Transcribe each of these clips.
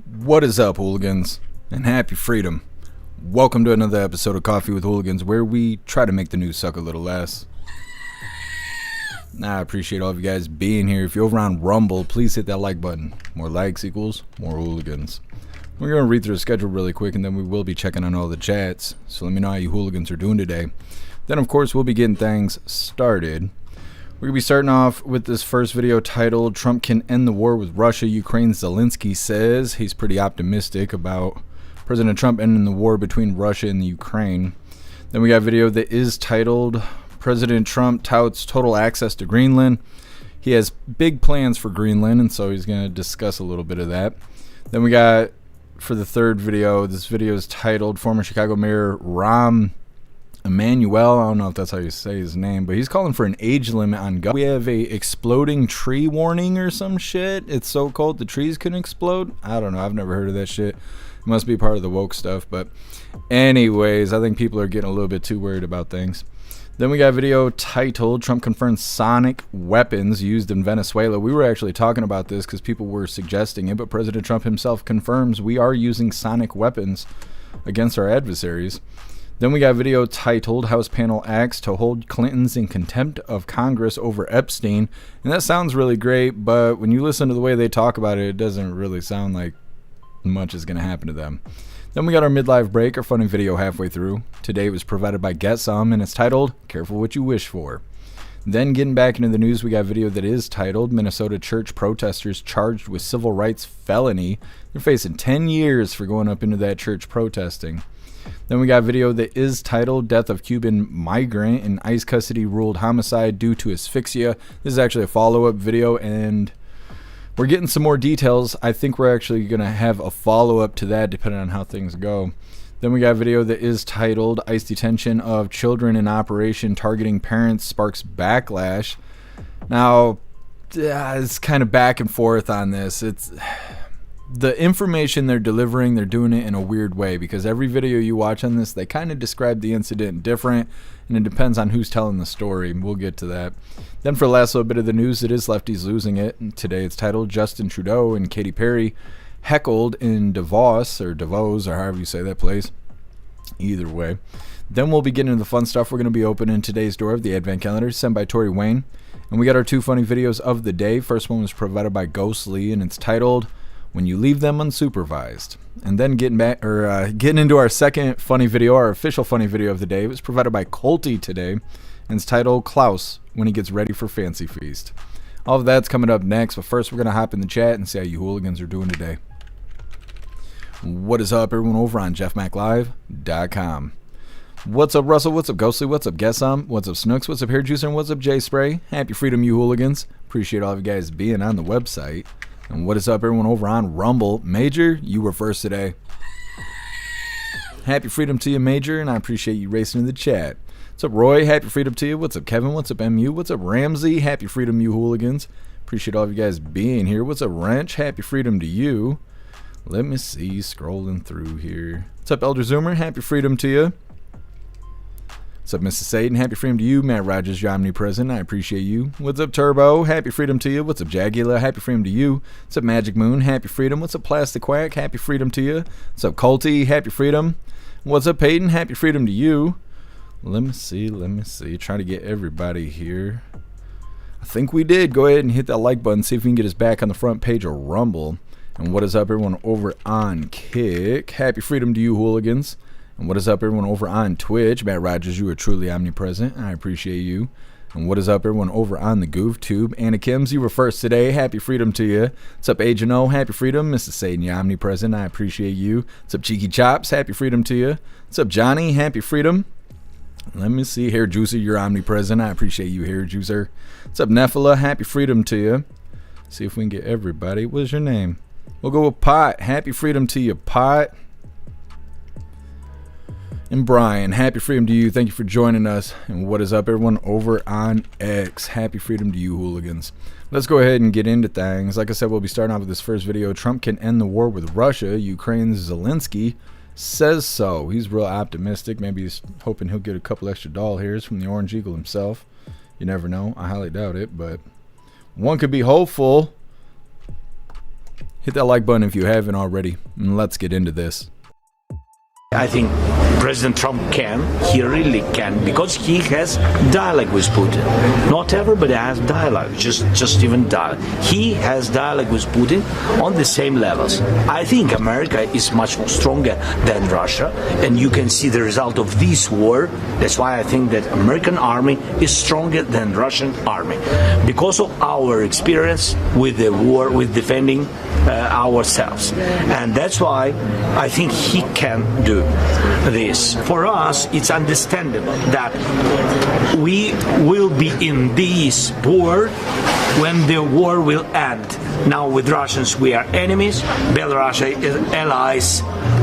What is up, hooligans, and happy freedom. Welcome to another episode of Coffee with Hooligans, where we try to make the news suck a little less. I appreciate all of you guys being here. If you're over on Rumble, please hit that like button. More likes equals more hooligans. We're going to read through the schedule really quick, and then we will be checking on all the chats. So let me know how you hooligans are doing today. Then, of course, we'll be getting things started. We're going to be starting off with this first video titled, Trump Can End the War with Russia, Ukraine. Zelenskiy says he's pretty optimistic about President Trump ending the war between Russia and the Ukraine. Then we got a video that is titled, President Trump touts total access to Greenland. He has big plans for Greenland, and so he's going to discuss a little bit of that. Then we got, for the third video, this video is titled, former Chicago Mayor Rahm Emanuel, I don't know if that's how you say his name, but he's calling for an age limit on guns. We have a exploding tree warning or some shit. It's so cold the trees can explode. I don't know. I've never heard of that shit. It must be part of the woke stuff. But anyways, I think people are getting a little bit too worried about things. Then we got a video titled, Trump confirms sonic weapons used in Venezuela. We were actually talking about this because people were suggesting it, but President Trump himself confirms we are using sonic weapons against our adversaries. Then we got a video titled, House Panel Acts to Hold Clintons in Contempt of Congress over Epstein. And that sounds really great, but when you listen to the way they talk about it, it doesn't really sound like much is going to happen to them. Then we got our midlife break, our funny video halfway through. Today it was provided by Get Some, and it's titled, Careful What You Wish For. Then getting back into the news, we got a video that is titled, Minnesota church protesters charged with civil rights felony. They're facing 10 years for going up into that church protesting. Then we got a video that is titled, Death of Cuban Migrant in ICE Custody Ruled Homicide Due to Asphyxia. This is actually a follow-up video, and we're getting some more details. I think we're actually going to have a follow-up to that depending on how things go. Then we got a video that is titled, ICE Detention of Children in Operation Targeting Parents Sparks Backlash. Now, it's kind of back and forth on this. It's the information they're delivering, they're doing it in a weird way, because every video you watch on this, they kind of describe the incident different, and it depends on who's telling the story. We'll get to that. Then for the last little bit of the news, it is Lefties Losing It. And today it's titled, Justin Trudeau and Katy Perry heckled in Davos, or however you say that place. Either way. Then we'll be getting into the fun stuff. We're going to be opening today's door of the Advent Calendar, sent by Tori Wayne. And we got our two funny videos of the day. First one was provided by Ghostly, and it's titled, When You Leave Them Unsupervised. And then getting into our second funny video, our official funny video of the day, it was provided by Colty today, and it's titled Klaus When He Gets Ready for Fancy Feast. All of that's coming up next, but first we're going to hop in the chat and see how you hooligans are doing today. What is up, everyone over on jeffmaclive.com. What's up, Russell? What's up, Ghostly? What's up, Guess What's up, Snooks? What's up, Hair Juicer? And what's up, J Spray? Happy freedom, you hooligans. Appreciate all of you guys being on the website. And what is up, everyone over on Rumble? Major, you were first today. Happy freedom to you, Major, and I appreciate you racing in the chat. What's up, Roy? Happy freedom to you. What's up, Kevin? What's up, MU? What's up, Ramsey? Happy freedom, you hooligans. Appreciate all of you guys being here. What's up, Wrench? Happy freedom to you. Let me see, scrolling through here. What's up, Elder Zoomer? Happy freedom to you. What's up, Mrs. Satan? Happy freedom to you. Matt Rogers, you're omnipresent. I appreciate you. What's up, Turbo? Happy freedom to you. What's up, Jagula? Happy freedom to you. What's up, Magic Moon? Happy freedom. What's up, Plastic Quack? Happy freedom to you. What's up, Colty? Happy freedom. What's up, Peyton? Happy freedom to you. Let me see. Try to get everybody here. I think we did. Go ahead and hit that like button. See if we can get us back on the front page of Rumble. And what is up, everyone over on Kick? Happy freedom to you, hooligans. And what is up, everyone over on Twitch? Matt Rogers, you are truly omnipresent. I appreciate you. And what is up, everyone over on the Goof Tube? Anna Kims, you were first today. Happy freedom to you. What's up, Agent O? Happy freedom. Mrs. Satan, you're omnipresent. I appreciate you. What's up, Cheeky Chops? Happy freedom to you. What's up, Johnny? Happy freedom. Let me see. Hair Juicer, you're omnipresent. I appreciate you, Hair Juicer. What's up, Nephila? Happy freedom to you. See if we can get everybody. What's your name? We'll go with Pot. Happy freedom to you, Pot. And Brian, happy freedom to you. Thank you for joining us. And what is up, everyone over on X? Happy freedom to you, hooligans. Let's go ahead and get into things. Like I said, we'll be starting off with this first video. Trump can end the war with Russia. Ukraine's Zelenskiy says so. He's real optimistic. Maybe he's hoping he'll get a couple extra doll hairs from the Orange Eagle himself. You never know. I highly doubt it, but one could be hopeful. Hit that like button if you haven't already, and let's get into this. I think President Trump he really can, because he has dialogue with Putin. Not everybody has dialogue, just even dialogue. He has dialogue with Putin on the same levels. I think America is much more stronger than Russia, and you can see the result of this war. That's why I think that American army is stronger than Russian army, because of our experience with the war, with defending ourselves. And that's why I think he can do this. For us, it's understandable that we will be in this war when the war will end. Now with Russians we are enemies, Belarus is allies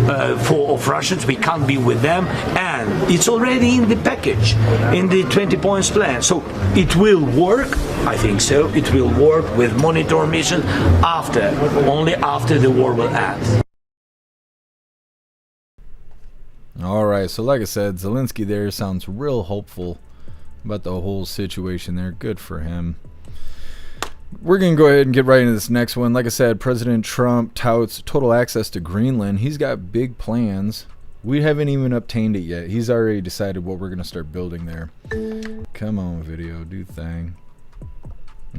of Russians, we can't be with them, and it's already in the package, in the 20 points plan. So it will work, I think so, it will work with monitor mission only after the war will end. Alright, so like I said, Zelenskiy there sounds real hopeful about the whole situation there. Good for him. We're going to go ahead and get right into this next one. Like I said, President Trump touts total access to Greenland. He's got big plans. We haven't even obtained it yet. He's already decided what we're going to start building there. Come on, video. Do thing.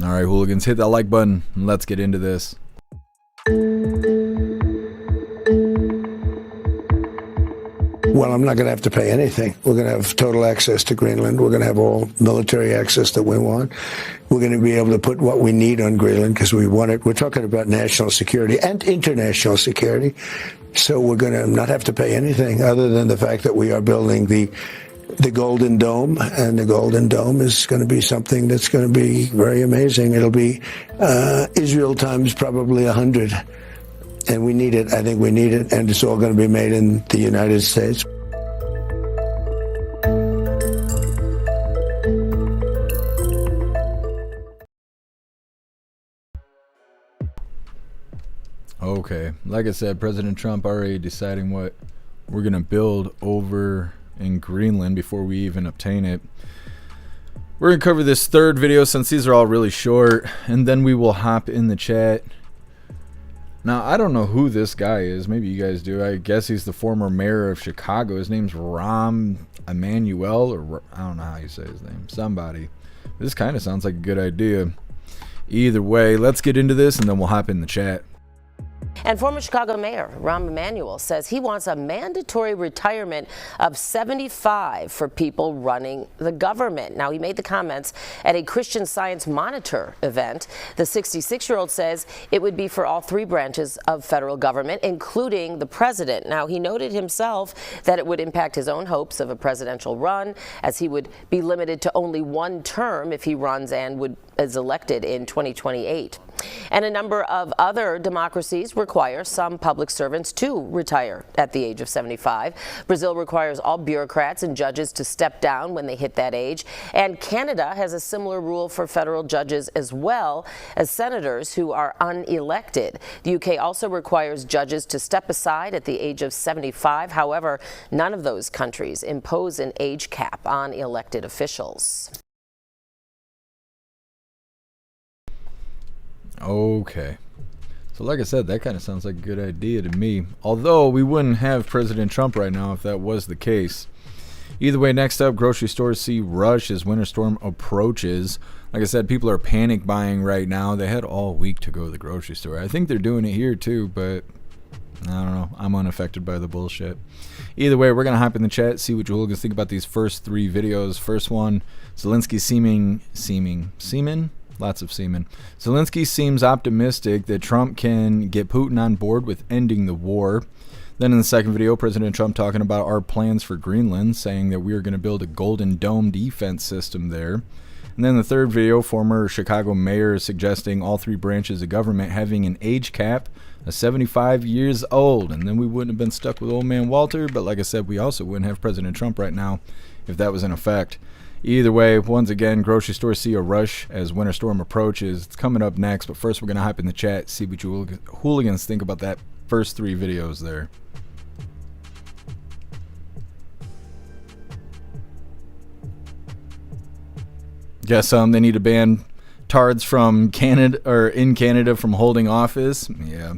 Alright, hooligans, hit that like button and let's get into this. Well, I'm not going to have to pay anything. We're going to have total access to Greenland. We're going to have all military access that we want. We're going to be able to put what we need on Greenland because we want it. We're talking about national security and international security. So we're going to not have to pay anything other than the fact that we are building the Golden Dome, and the Golden Dome is going to be something that's going to be very amazing. It'll be Israel times probably 100. And we need it. I think we need it. And it's all going to be made in the United States. Okay, like I said, President Trump already deciding what we're going to build over in Greenland before we even obtain it. We're going to cover this third video since these are all really short, and then we will hop in the chat. Now, I don't know who this guy is. Maybe you guys do. I guess he's the former mayor of Chicago. His name's Rahm Emanuel, or I don't know how you say his name. Somebody. This kind of sounds like a good idea. Either way, let's get into this and then we'll hop in the chat. And former Chicago Mayor Rahm Emanuel says he wants a mandatory retirement of 75 for people running the government. Now, he made the comments at a Christian Science Monitor event. The 66-year-old says it would be for all three branches of federal government, including the president. Now, he noted himself that it would impact his own hopes of a presidential run, as he would be limited to only one term if he runs and is elected in 2028. And a number of other democracies require some public servants to retire at the age of 75. Brazil requires all bureaucrats and judges to step down when they hit that age. And Canada has a similar rule for federal judges as well as senators who are unelected. The UK also requires judges to step aside at the age of 75. However, none of those countries impose an age cap on elected officials. Okay, so like I said, that kind of sounds like a good idea to me, although we wouldn't have President Trump right now if that was the case. Either way, next up, grocery stores see rush as winter storm approaches. Like I said, people are panic buying right now. They had all week to go to the grocery store. I think they're doing it here too, but I don't know. I'm unaffected by the bullshit. Either way, we're going to hop in the chat, see what you hooligans think about these first three videos. First one, Zelenskiy seeming lots of semen. Zelenskiy seems optimistic that Trump can get Putin on board with ending the war. Then in the second video, President Trump talking about our plans for Greenland, saying that we are going to build a Golden Dome defense system there. And then the third video, former Chicago mayor suggesting all three branches of government having an age cap of 75 years old. And then we wouldn't have been stuck with old man Walter, but like I said, we also wouldn't have President Trump right now if that was in effect. Either way, once again, grocery stores see a rush as winter storm approaches. It's coming up next, but first we're going to hop in the chat, see what you hooligans think about that first three videos there. Guess they need to ban tards from Canada, or in Canada, from holding office. Yeah,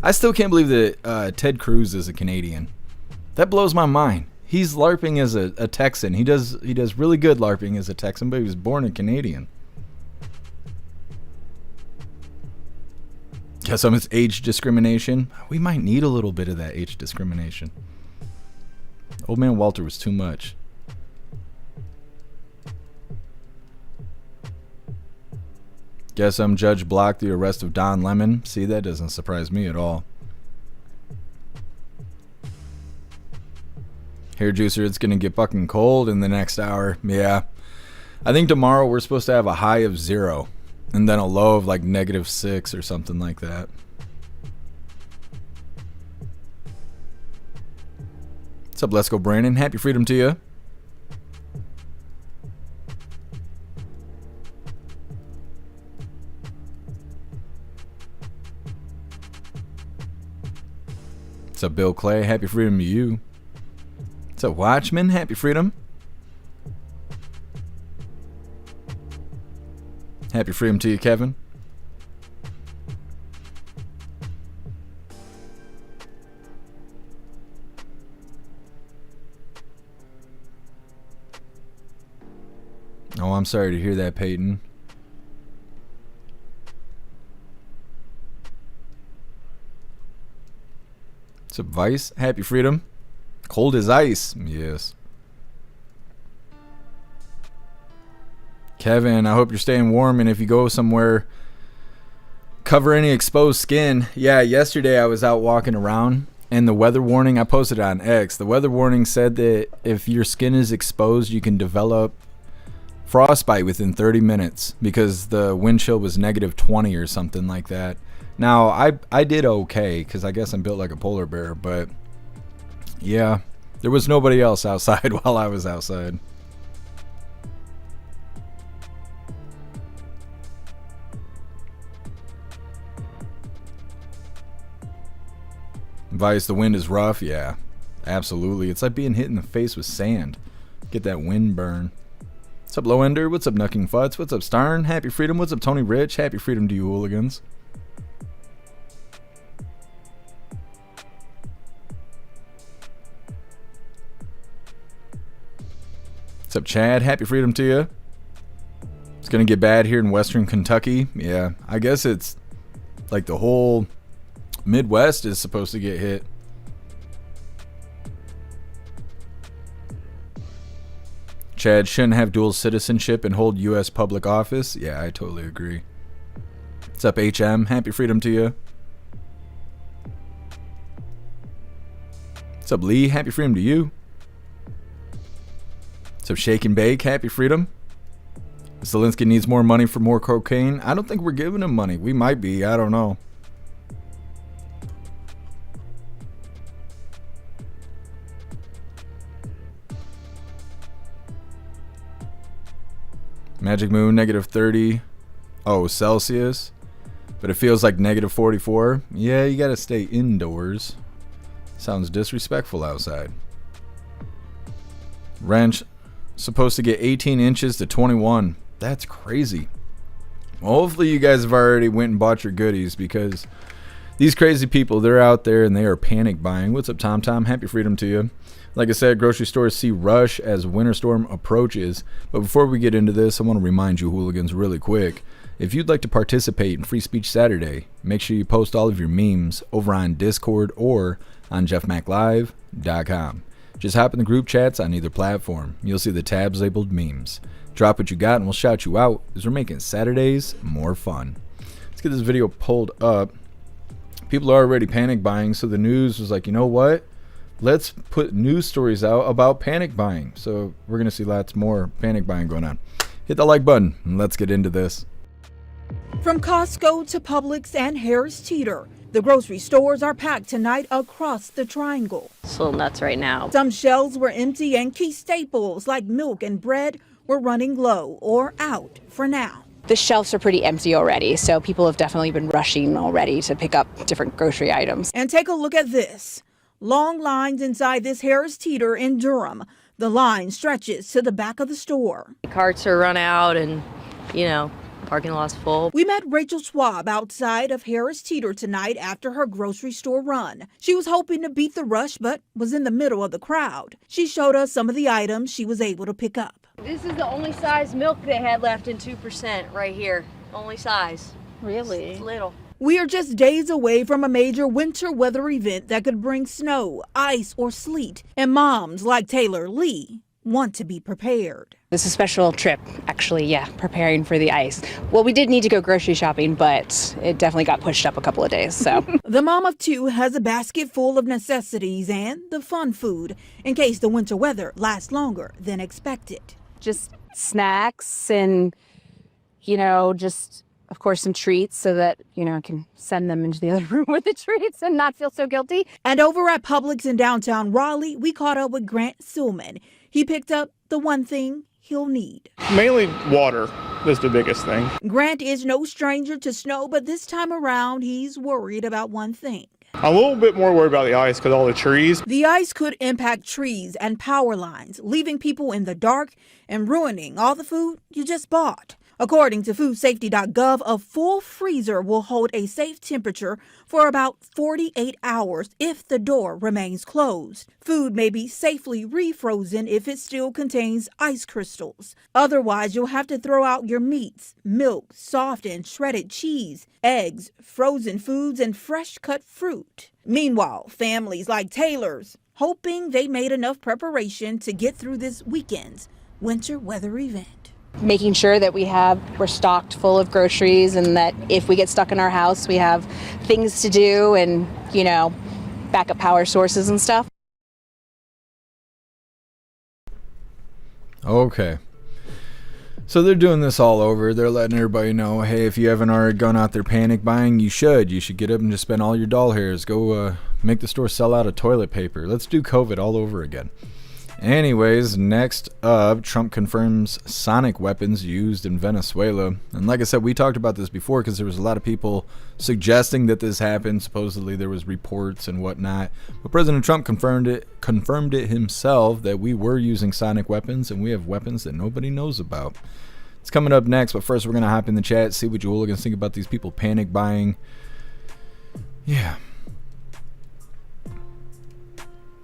I still can't believe that Ted Cruz is a Canadian. That blows my mind. He's LARPing as a Texan. He does really good LARPing as a Texan, but he was born a Canadian. Guess some of it's age discrimination. We might need a little bit of that age discrimination. Old man Walter was too much. Guess some judge blocked the arrest of Don Lemon. See, that doesn't surprise me at all. Hair juicer, it's gonna get fucking cold in the next hour. Yeah. I think tomorrow we're supposed to have a high of 0 and then a low of like -6 or something like that. What's up, Let's Go Brandon? Happy freedom to you. What's up, Bill Clay? Happy freedom to you. What's up, Watchman? Happy freedom. Happy freedom to you, Kevin. Oh, I'm sorry to hear that, Peyton. What's up, Vice? Happy freedom. Cold as ice. Yes. Kevin, I hope you're staying warm, and if you go somewhere, cover any exposed skin. Yeah, yesterday I was out walking around, and the weather warning, I posted it on X. The weather warning said that if your skin is exposed, you can develop frostbite within 30 minutes because the wind chill was -20 or something like that. Now, I did okay because I guess I'm built like a polar bear, but yeah, there was nobody else outside while I was outside. Vice, the wind is rough. Yeah, absolutely. It's like being hit in the face with sand. Get that wind burn. What's up, Lowender? What's up, Knucking Futz? What's up, Starn? Happy freedom. What's up, Tony Rich? Happy freedom to you, hooligans. What's up, Chad? Happy freedom to you. It's gonna get bad here in Western Kentucky. Yeah, I guess it's like the whole Midwest is supposed to get hit. Chad shouldn't have dual citizenship and hold U.S. public office. Yeah, I totally agree. What's up, HM? Happy freedom to you. What's up, Lee? Happy freedom to you. What's up, Shake and Bake? Happy freedom. Zelenskiy needs more money for more cocaine. I don't think we're giving him money. We might be. I don't know. Magic Moon, -30. Oh, Celsius. But it feels like -44. Yeah, you gotta stay indoors. Sounds disrespectful outside. Wrench, supposed to get 18 inches to 21. That's crazy. Well, hopefully you guys have already went and bought your goodies because these crazy people, they're out there and they are panic buying. What's up, Tom Tom? Happy freedom to you. Like I said, grocery stores see rush as winter storm approaches. But before we get into this, I want to remind you hooligans really quick. If you'd like to participate in Free Speech Saturday, make sure you post all of your memes over on Discord or on jeffmaclive.com. Just hop in the group chats on either platform. You'll see the tabs labeled memes. Drop what you got and we'll shout you out as we're making Saturdays more fun. Let's get this video pulled up. People are already panic buying, so the news was like, you know what? Let's put news stories out about panic buying. So we're going to see lots more panic buying going on. Hit the like button and let's get into this. From Costco to Publix and Harris Teeter, the grocery stores are packed tonight across the Triangle. It's a little nuts right now. Some shelves were empty and key staples like milk and bread were running low or out for now. The shelves are pretty empty already, so people have definitely been rushing already to pick up different grocery items. And take a look at this. Long lines inside this Harris Teeter in Durham. The line stretches to the back of the store. Carts are run out and, Parking lot's full. We met Rachel Schwab outside of Harris Teeter tonight after her grocery store run. She was hoping to beat the rush, but was in the middle of the crowd. She showed us some of the items she was able to pick up. This is the only size milk they had left in 2% right here. Only size. Really? It's little. We are just days away from a major winter weather event that could bring snow, ice, or sleet, and moms like Taylor Lee want to be prepared. This is a special trip, actually, yeah, preparing for the ice. Well, we did need to go grocery shopping, but it definitely got pushed up a couple of days, so. The mom of two has a basket full of necessities and the fun food in case the winter weather lasts longer than expected. Just snacks and, just, of course, some treats so that, I can send them into the other room with the treats and not feel so guilty. And over at Publix in downtown Raleigh, we caught up with Grant Suleman. He picked up the one thing he'll need. Mainly water is the biggest thing. Grant is no stranger to snow, but this time around, he's worried about one thing. I'm a little bit more worried about the ice because all the trees. The ice could impact trees and power lines, leaving people in the dark and ruining all the food you just bought. According to foodsafety.gov, a full freezer will hold a safe temperature for about 48 hours if the door remains closed. Food may be safely refrozen if it still contains ice crystals. Otherwise, you'll have to throw out your meats, milk, soft and shredded cheese, eggs, frozen foods, and fresh cut fruit. Meanwhile, families like Taylor's hoping they made enough preparation to get through this weekend's winter weather event. Making sure that we're stocked full of groceries and that if we get stuck in our house, we have things to do and, backup power sources and stuff. Okay. So they're doing this all over. They're letting everybody know, hey, if you haven't already gone out there panic buying, you should. You should get up and just spend all your doll hairs. Go make the store sell out of toilet paper. Let's do COVID all over again. Anyways, next up, Trump confirms sonic weapons used in Venezuela. And like I said, we talked about this before because there was a lot of people suggesting that this happened. Supposedly there was reports and whatnot. But President Trump confirmed it himself that we were using sonic weapons and we have weapons that nobody knows about. It's coming up next, but first we're going to hop in the chat, see what you hooligans think about these people panic buying. Yeah.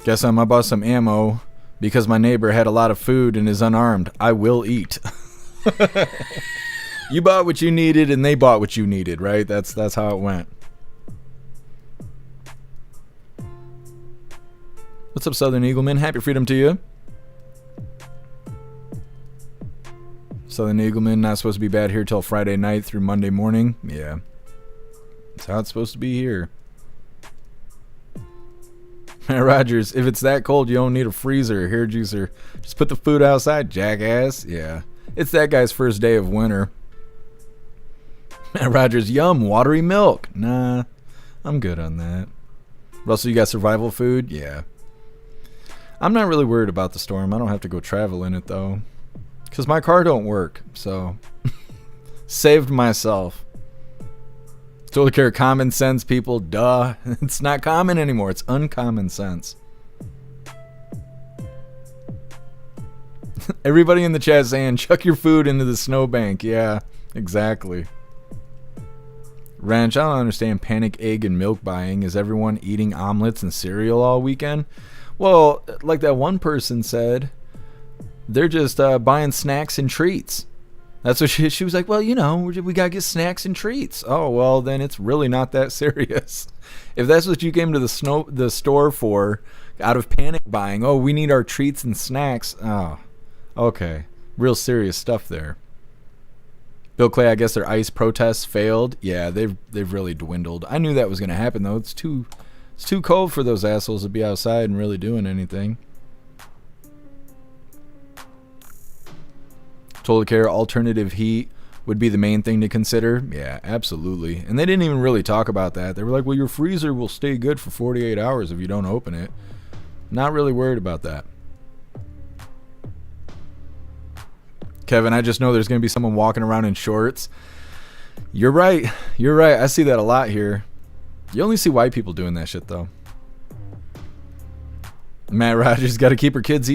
Guess I bought some ammo. Because my neighbor had a lot of food and is unarmed, I will eat. You bought what you needed and they bought what you needed, right? That's how it went. What's up, Southern Eagleman? Happy freedom to you. Southern Eagleman, not supposed to be bad here till Friday night through Monday morning. Yeah. That's how it's supposed to be here. Rogers, if it's that cold, you don't need a freezer or hair juicer. Just put the food outside, jackass. Yeah. It's that guy's first day of winter. Rogers, yum, watery milk. Nah, I'm good on that. Russell, you got survival food? Yeah. I'm not really worried about the storm. I don't have to go travel in it, though. Because my car don't work, so. Saved myself. Totally care, common sense, people, duh. It's not common anymore. It's uncommon sense. Everybody in the chat saying, chuck your food into the snowbank. Yeah, exactly. Ranch, I don't understand panic egg and milk buying. Is everyone eating omelets and cereal all weekend? Well, like that one person said, they're just buying snacks and treats. That's what she was like, well, we got to get snacks and treats. Oh, well, then it's really not that serious. If that's what you came to the store for out of panic buying, oh, we need our treats and snacks. Oh, okay. Real serious stuff there. Bill Clay, I guess their ICE protests failed. Yeah, they've really dwindled. I knew that was going to happen, though. It's too cold for those assholes to be outside and really doing anything. Totally care, alternative heat would be the main thing to consider. Yeah, absolutely. And they didn't even really talk about that. They were like, well, your freezer will stay good for 48 hours if you don't open it. Not really worried about that. Kevin, I just know there's going to be someone walking around in shorts. You're right. I see that a lot here. You only see white people doing that shit, though. Matt Rogers got to keep her kids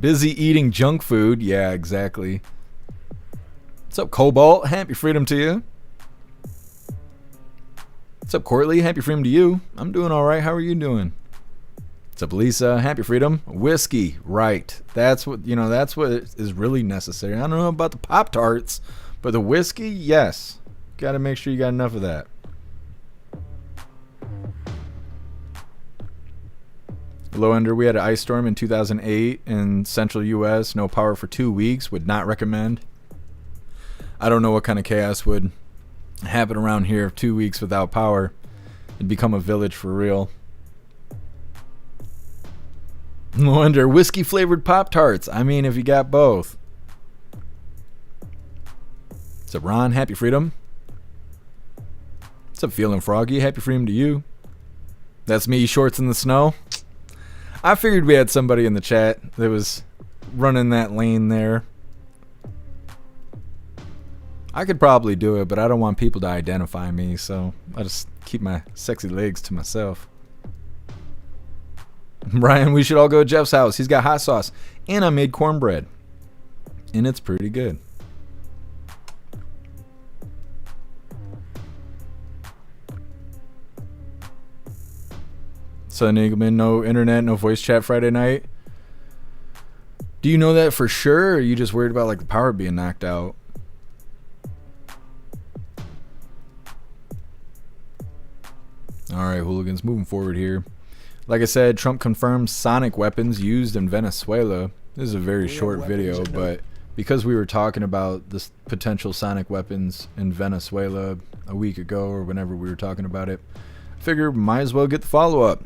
busy eating junk food. Yeah, exactly. What's up, Cobalt? Happy freedom to you. What's up, Courtly? Happy freedom to you. I'm doing all right. How are you doing? What's up, Lisa? Happy freedom. Whiskey, right? That's what that's what is really necessary. I don't know about the Pop-Tarts, but the whiskey, yes. Got to make sure you got enough of that. Low Ender, we had an ice storm in 2008 in central U.S. No power for 2 weeks. Would not recommend. I don't know what kind of chaos would happen around here. 2 weeks without power. It'd become a village for real. Low Ender, whiskey flavored Pop-Tarts. I mean, if you got both. What's up, Ron? Happy freedom. What's up, Feeling Froggy? Happy freedom to you. That's me, shorts in the snow. I figured we had somebody in the chat that was running that lane there. I could probably do it, but I don't want people to identify me, so I'll just keep my sexy legs to myself. Brian, we should all go to Jeff's house. He's got hot sauce. And I made cornbread. And it's pretty good. Son Engelman, no internet, no voice chat Friday night. Do you know that for sure, or are you just worried about like the power being knocked out? Alright, hooligans, moving forward here. Like I said, Trump confirms sonic weapons used in Venezuela. This is a very short video, but because we were talking about this potential sonic weapons in Venezuela a week ago or whenever we were talking about it, I figure might as well get the follow-up.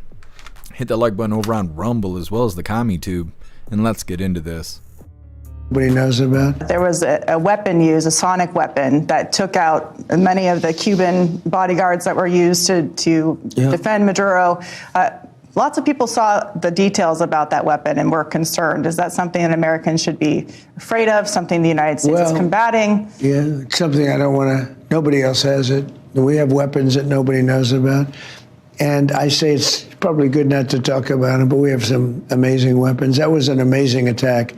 Hit that like button over on Rumble as well as the CommuTube, and let's get into this. Nobody knows about? There was a weapon used, a sonic weapon, that took out many of the Cuban bodyguards that were used to defend Maduro. Lots of people saw the details about that weapon and were concerned. Is that something that Americans should be afraid of, something the United States is combating? Yeah, it's something I don't want to, nobody else has it. We have weapons that nobody knows about. And I say it's probably good not to talk about them, but we have some amazing weapons. That was an amazing attack.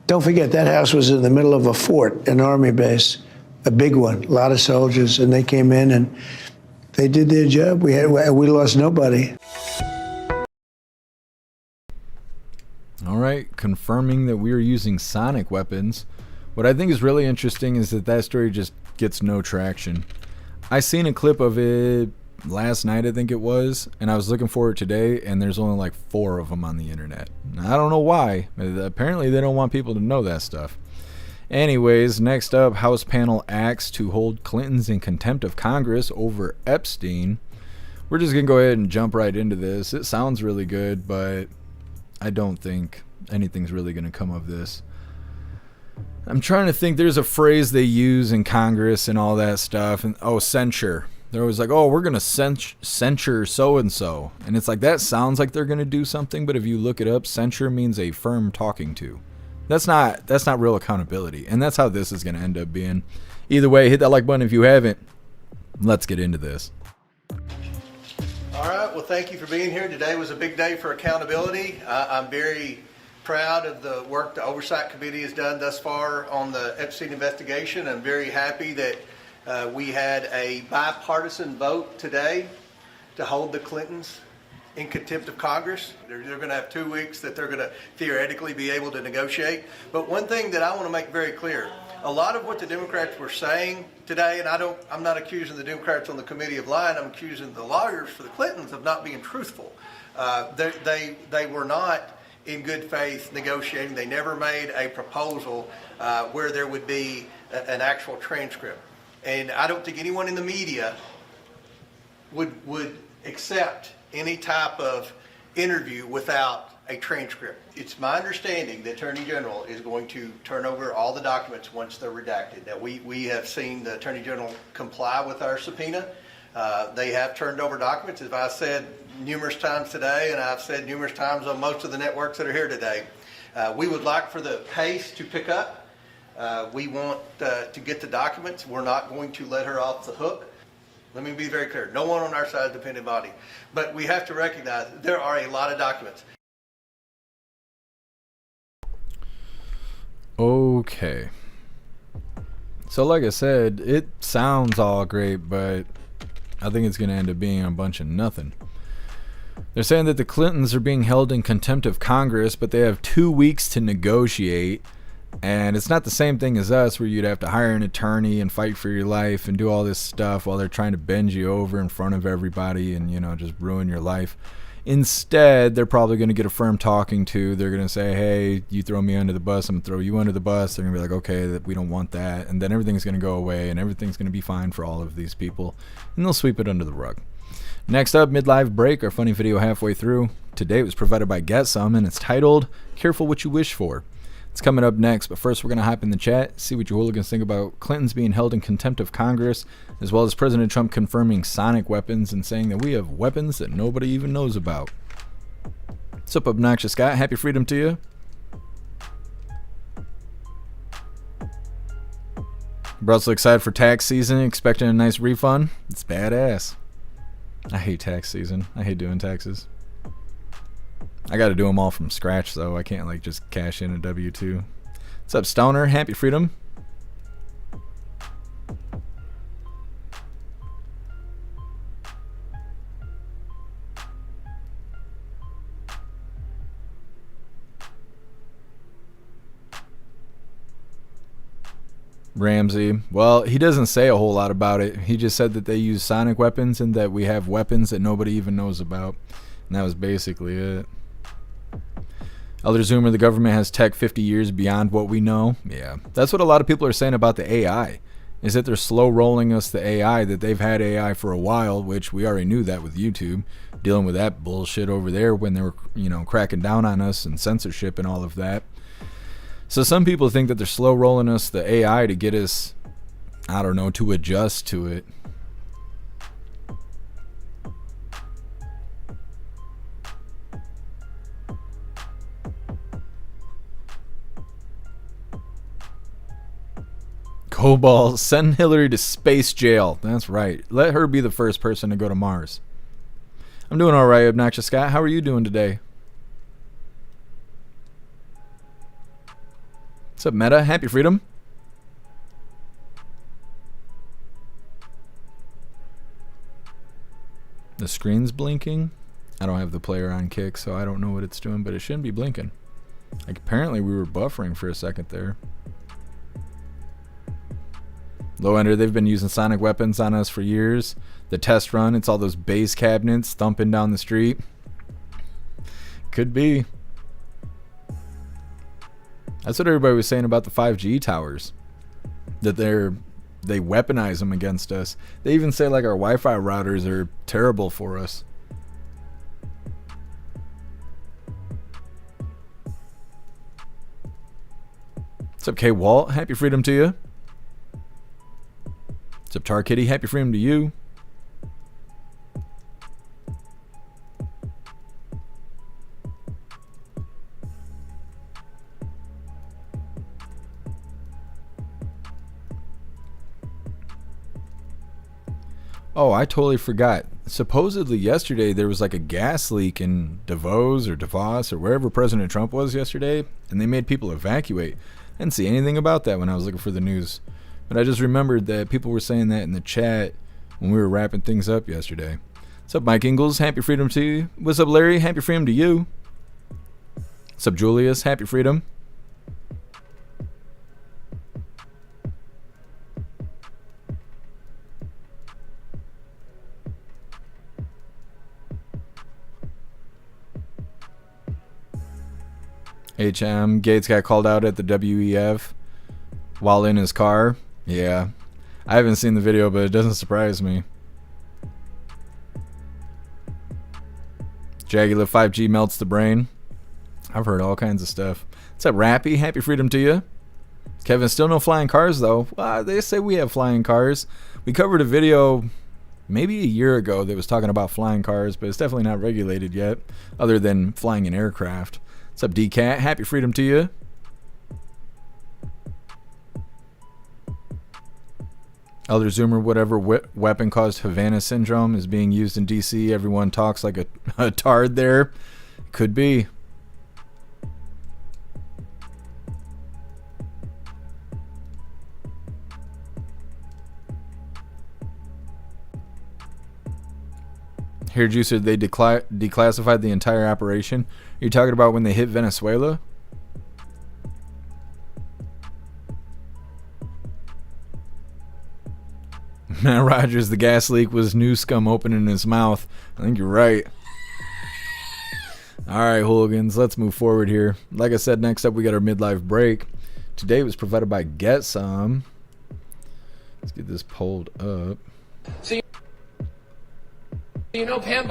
Don't forget, that house was in the middle of a fort, an army base, a big one, a lot of soldiers, and they came in and they did their job. We lost nobody. All right, confirming that we are using sonic weapons. What I think is really interesting is that story just gets no traction. I seen a clip of it last night, I think it was, and I was looking for it today, and there's only like 4 of them on the internet. Now, I don't know why. Apparently they don't want people to know that stuff. Anyways, next up, House panel acts to hold Clintons in contempt of Congress over Epstein. We're just gonna go ahead and jump right into this. It sounds really good, but I don't think anything's really gonna come of this. I'm trying to think. There's a phrase they use in Congress and all that stuff, and censure. They're always like, we're going to censure so-and-so. And it's like, that sounds like they're going to do something, but if you look it up, censure means a firm talking to. That's not real accountability. And that's how this is going to end up being. Either way, hit that like button if you haven't. Let's get into this. All right. Well, thank you for being here. Today was a big day for accountability. I'm very proud of the work the Oversight Committee has done thus far on the Epstein investigation. I'm very happy that we had a bipartisan vote today to hold the Clintons in contempt of Congress. They're going to have 2 weeks that they're going to theoretically be able to negotiate. But one thing that I want to make very clear, a lot of what the Democrats were saying today, and I'm not accusing the Democrats on the committee of lying, I'm accusing the lawyers for the Clintons of not being truthful. They were not in good faith negotiating. They never made a proposal where there would be an actual transcript. And I don't think anyone in the media would accept any type of interview without a transcript. It's my understanding the Attorney General is going to turn over all the documents once they're redacted. Now, we have seen the Attorney General comply with our subpoena. They have turned over documents, as I said numerous times today, and I've said numerous times on most of the networks that are here today. We would like for the pace to pick up. We want to get the documents. We're not going to let her off the hook. Let me be very clear. No one on our side is dependent body. But we have to recognize there are a lot of documents. Okay. So like I said, it sounds all great, but I think it's going to end up being a bunch of nothing. They're saying that the Clintons are being held in contempt of Congress, but they have 2 weeks to negotiate. And it's not the same thing as us, where you'd have to hire an attorney and fight for your life and do all this stuff while they're trying to bend you over in front of everybody and, you know, just ruin your life. Instead, they're probably going to get a firm talking to. They're going to say, hey, you throw me under the bus, I'm going to throw you under the bus. They're going to be like, okay, that we don't want that. And then everything's going to go away and everything's going to be fine for all of these people. And they'll sweep it under the rug. Next up, mid-live break, our funny video halfway through. Today it was provided by Get Some, and it's titled, Careful What You Wish For. It's coming up next, but first we're going to hop in the chat, see what you hooligans think about Clintons being held in contempt of Congress, as well as President Trump confirming sonic weapons and saying that we have weapons that nobody even knows about. What's up, Obnoxious Scott? Happy freedom to you. Bro's so excited for tax season, expecting a nice refund. It's badass. I hate tax season. I hate doing taxes. I got to do them all from scratch, though. I can't, like, just cash in a W-2. What's up, Stoner? Happy freedom. Ramsey. Well, he doesn't say a whole lot about it. He just said that they use sonic weapons and that we have weapons that nobody even knows about. And that was basically it. Elder Zoomer, the government has tech 50 years beyond what we know. Yeah, that's what a lot of people are saying about the AI, is that they're slow rolling us the AI, that they've had AI for a while, which we already knew that with YouTube, dealing with that bullshit over there when they were, you know, cracking down on us and censorship and all of that. So some people think that they're slow rolling us the AI to get us, I don't know, to adjust to it. Cobalt, send Hillary to space jail. That's right. Let her be the first person to go to Mars. I'm doing all right, Obnoxious Scott. How are you doing today? What's up, Meta? Happy freedom. The screen's blinking. I don't have the player on kick, so I don't know what it's doing, but it shouldn't be blinking. Like, apparently we were buffering for a second there. Low Ender, they've been using sonic weapons on us for years. The test run, it's all those base cabinets thumping down the street. Could be. That's what everybody was saying about the 5G towers. That they weaponize them against us. They even say like our Wi-Fi routers are terrible for us. What's up, K Walt? Happy freedom to you. What's up, Tar Kitty? Happy freedom to you. Oh, I totally forgot. Supposedly yesterday there was like a gas leak in Davos or wherever President Trump was yesterday, and they made people evacuate. I didn't see anything about that when I was looking for the news. But I just remembered that people were saying that in the chat when we were wrapping things up yesterday. What's up, Mike Ingalls? Happy freedom to you. What's up, Larry? Happy freedom to you. What's up, Julius? Happy freedom. Gates got called out at the WEF while in his car. Yeah, I haven't seen the video, but it doesn't surprise me. Jaggula 5G melts the brain. I've heard all kinds of stuff. What's up, Rappy? Happy freedom to you. Kevin, still no flying cars, though. They say we have flying cars. We covered a video maybe a year ago that was talking about flying cars, but it's definitely not regulated yet, other than flying an aircraft. What's up, DCat? Happy freedom to you. Elder Zoomer, whatever weapon caused Havana syndrome is being used in DC. Everyone talks like a tard there. Could be. Here, Juicer, they declassified the entire operation. Are you talking about when they hit Venezuela? Matt Rogers, the gas leak was new scum opening his mouth. I think you're right. Alright, hooligans, let's move forward here. Like I said, next up we got our midlife break. Today was provided by Get Some. Let's get this pulled up. So you know Pam...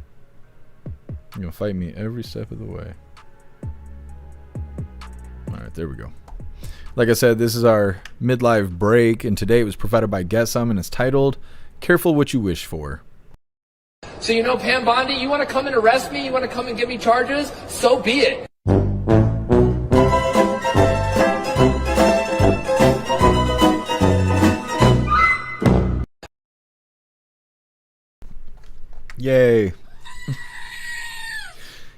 You're gonna fight me every step of the way. Alright, there we go. Like I said, this is our midlife break, and today it was provided by Get Some, and it's titled, Careful What You Wish For. So you know Pam Bondi, you want to come and arrest me? You want to come and give me charges? So be it. Yay.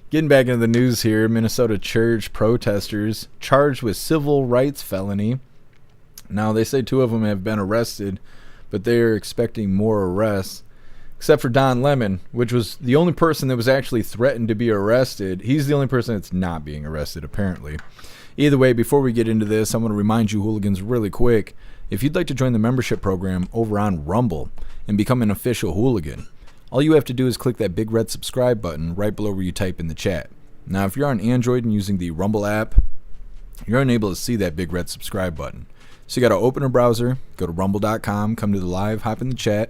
Getting back into the news here, Minnesota church protesters charged with civil rights felony. Now, they say 2 of them have been arrested, but they are expecting more arrests. Except for Don Lemon, which was the only person that was actually threatened to be arrested. He's the only person that's not being arrested, apparently. Either way, before we get into this, I want to remind you hooligans really quick, if you'd like to join the membership program over on Rumble and become an official hooligan, all you have to do is click that big red subscribe button right below where you type in the chat. Now, if you're on Android and using the Rumble app, you're unable to see that big red subscribe button. So you got to open a browser, go to rumble.com, come to the live, hop in the chat,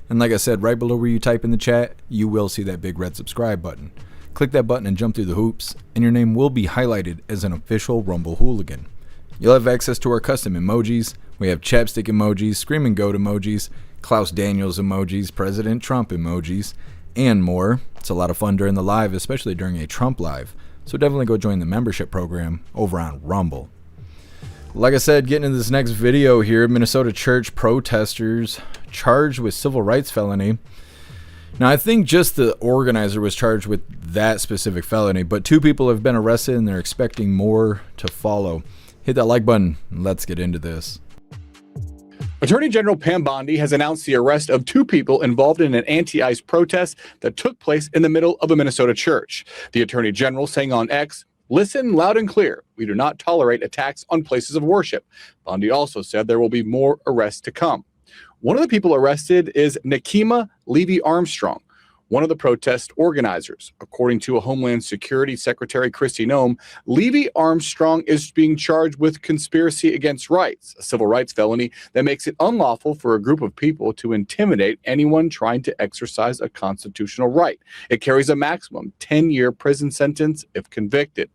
and like I said, right below where you type in the chat, you will see that big red subscribe button. Click that button and jump through the hoops, and your name will be highlighted as an official Rumble hooligan. You'll have access to our custom emojis. We have chapstick emojis, screaming goat emojis, Klaus Daniels emojis, President Trump emojis, and more. It's a lot of fun during the live, especially during a Trump live. So definitely go join the membership program over on Rumble. Like I said, getting into this next video here, Minnesota church protesters charged with civil rights felony. Now, I think just the organizer was charged with that specific felony, but 2 people have been arrested and they're expecting more to follow. Hit that like button. Let's get into this. Attorney General Pam Bondi has announced the arrest of 2 people involved in an anti-ICE protest that took place in the middle of a Minnesota church. The Attorney General saying on X, "Listen loud and clear. We do not tolerate attacks on places of worship." Bondi also said there will be more arrests to come. One of the people arrested is Nikema Levy Armstrong, one of the protest organizers. According to a Homeland Security Secretary Kristi Noem, Levy Armstrong is being charged with conspiracy against rights, a civil rights felony that makes it unlawful for a group of people to intimidate anyone trying to exercise a constitutional right. It carries a maximum 10-year prison sentence if convicted.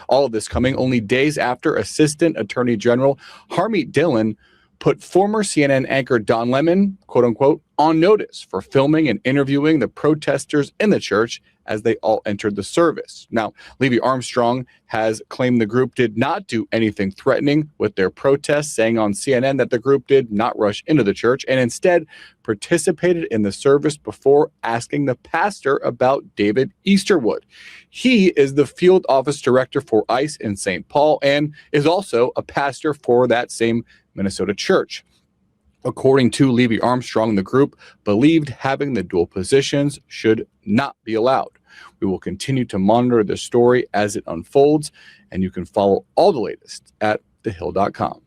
All of this coming only days after Assistant Attorney General Harmeet Dillon put former CNN anchor Don Lemon, quote unquote, on notice for filming and interviewing the protesters in the church as they all entered the service. Now, Levy Armstrong has claimed the group did not do anything threatening with their protests, saying on CNN that the group did not rush into the church and instead participated in the service before asking the pastor about David Easterwood. He is the field office director for ICE in St. Paul and is also a pastor for that same Minnesota church. According to Levy Armstrong, the group believed having the dual positions should not be allowed. We will continue to monitor the story as it unfolds, and you can follow all the latest at thehill.com.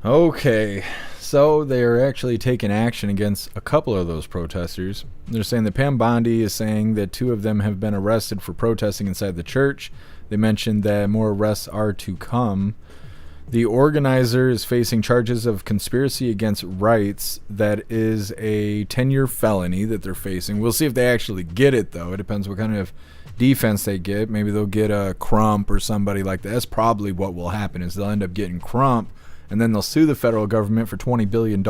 Okay, so they're actually taking action against a couple of those protesters. They're saying that Pam Bondi is saying that 2 of them have been arrested for protesting inside the church. They mentioned that more arrests are to come. The organizer is facing charges of conspiracy against rights. That is a 10-year felony that they're facing. We'll see if they actually get it, though. It depends what kind of defense they get. Maybe they'll get a Crump or somebody like that. That's probably what will happen, is they'll end up getting Crump, and then they'll sue the federal government for $20 billion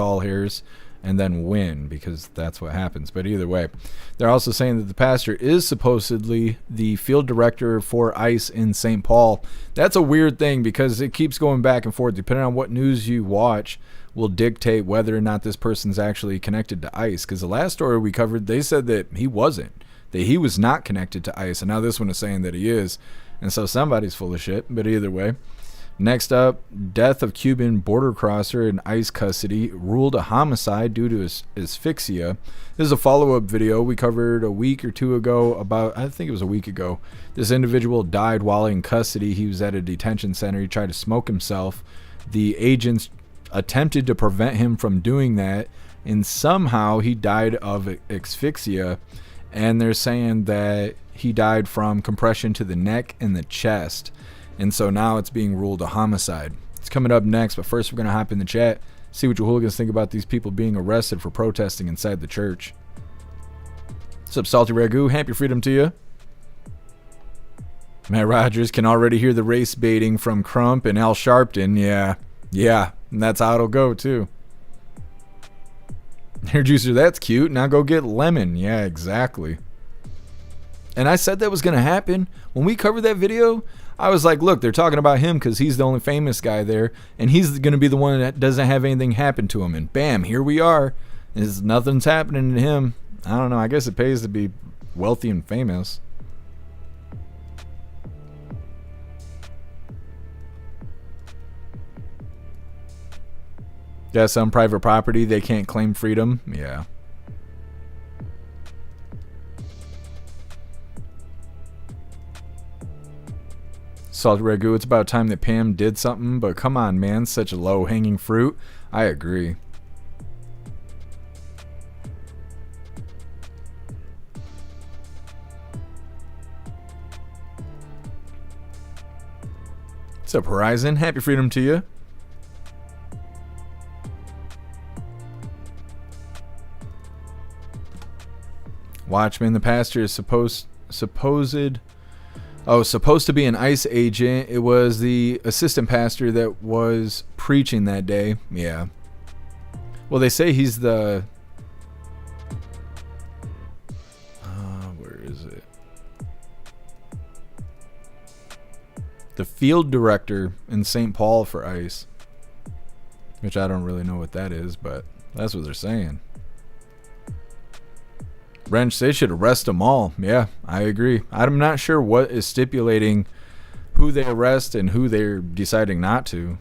and then win, because that's what happens. But either way, they're also saying that the pastor is supposedly the field director for ICE in St. Paul. That's a weird thing, because it keeps going back and forth. Depending on what news you watch will dictate whether or not this person's actually connected to ICE. Because the last story we covered, they said that he wasn't, that he was not connected to ICE, and now this one is saying that he is. And so somebody's full of shit. But either way, Next up, death of Cuban border crosser in ICE custody, ruled a homicide due to asphyxia. This is a follow-up video we covered a week or two ago about, I think it was a week ago. This individual died while in custody. He was at a detention center. He tried to smoke himself. The agents attempted to prevent him from doing that, and somehow he died of asphyxia, and they're saying that he died from compression to the neck and the chest. And so now it's being ruled a homicide. It's coming up next, but first we're going to hop in the chat, see what you hooligans think about these people being arrested for protesting inside the church. What's up, Salty Ragu? Happy freedom to you. Matt Rogers can already hear the race baiting from Crump and Al Sharpton. Yeah, and that's how it'll go, too. Hair juicer, that's cute. Now go get Lemon. Yeah, exactly. And I said that was going to happen. When we covered that video, I was like, look, they're talking about him because he's the only famous guy there, and he's going to be the one that doesn't have anything happen to him. And bam, here we are. Nothing's happening to him. I don't know. I guess it pays to be wealthy and famous. Yeah, some private property, they can't claim freedom. Yeah. Salt Ragu, it's about time that Pam did something, but come on, man, such a low-hanging fruit. I agree. What's up, Horizon? Happy freedom to you. Watchman, the pastor is supposed to be an ICE agent. It was the assistant pastor that was preaching that day. Yeah. Well, they say he's the... where is it? The field director in St. Paul for ICE. Which I don't really know what that is, but that's what they're saying. Wrench, they should arrest them all. Yeah, I agree. I'm not sure what is stipulating who they arrest and who they're deciding not to.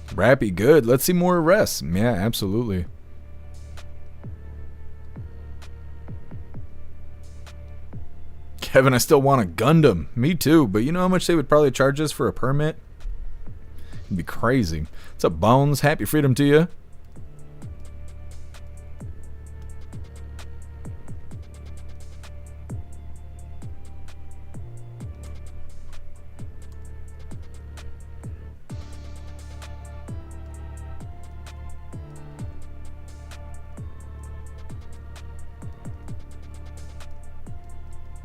Rappy, good. Let's see more arrests. Yeah, absolutely. Kevin, I still want a Gundam. Me too, but you know how much they would probably charge us for a permit? It'd be crazy. What's up, Bones? Happy freedom to you.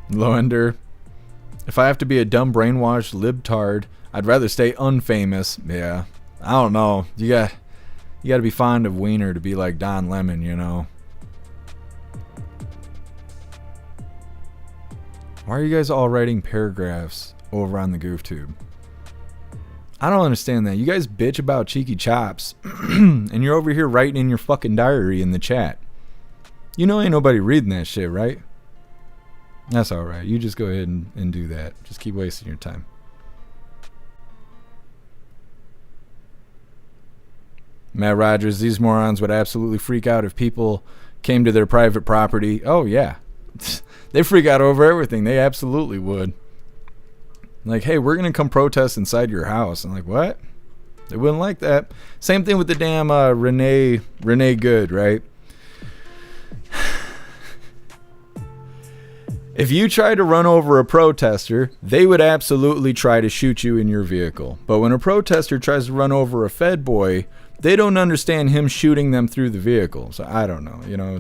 Loender, if I have to be a dumb brainwashed libtard, I'd rather stay unfamous. Yeah, I don't know. You got to be fond of Wiener to be like Don Lemon, you know. Why are you guys all writing paragraphs over on the GoofTube? I don't understand that. You guys bitch about cheeky chops, and you're over here writing in your fucking diary in the chat. You know ain't nobody reading that shit, right? That's alright. You just go ahead and do that. Just keep wasting your time. Matt Rogers, these morons would absolutely freak out if people came to their private property. Oh, yeah. They freak out over everything. They absolutely would. Like, hey, we're going to come protest inside your house. I'm like, what? They wouldn't like that. Same thing with the damn Renee Good, right? If you try to run over a protester, they would absolutely try to shoot you in your vehicle. But when a protester tries to run over a Fed boy, they don't understand him shooting them through the vehicle. So I don't know. You know,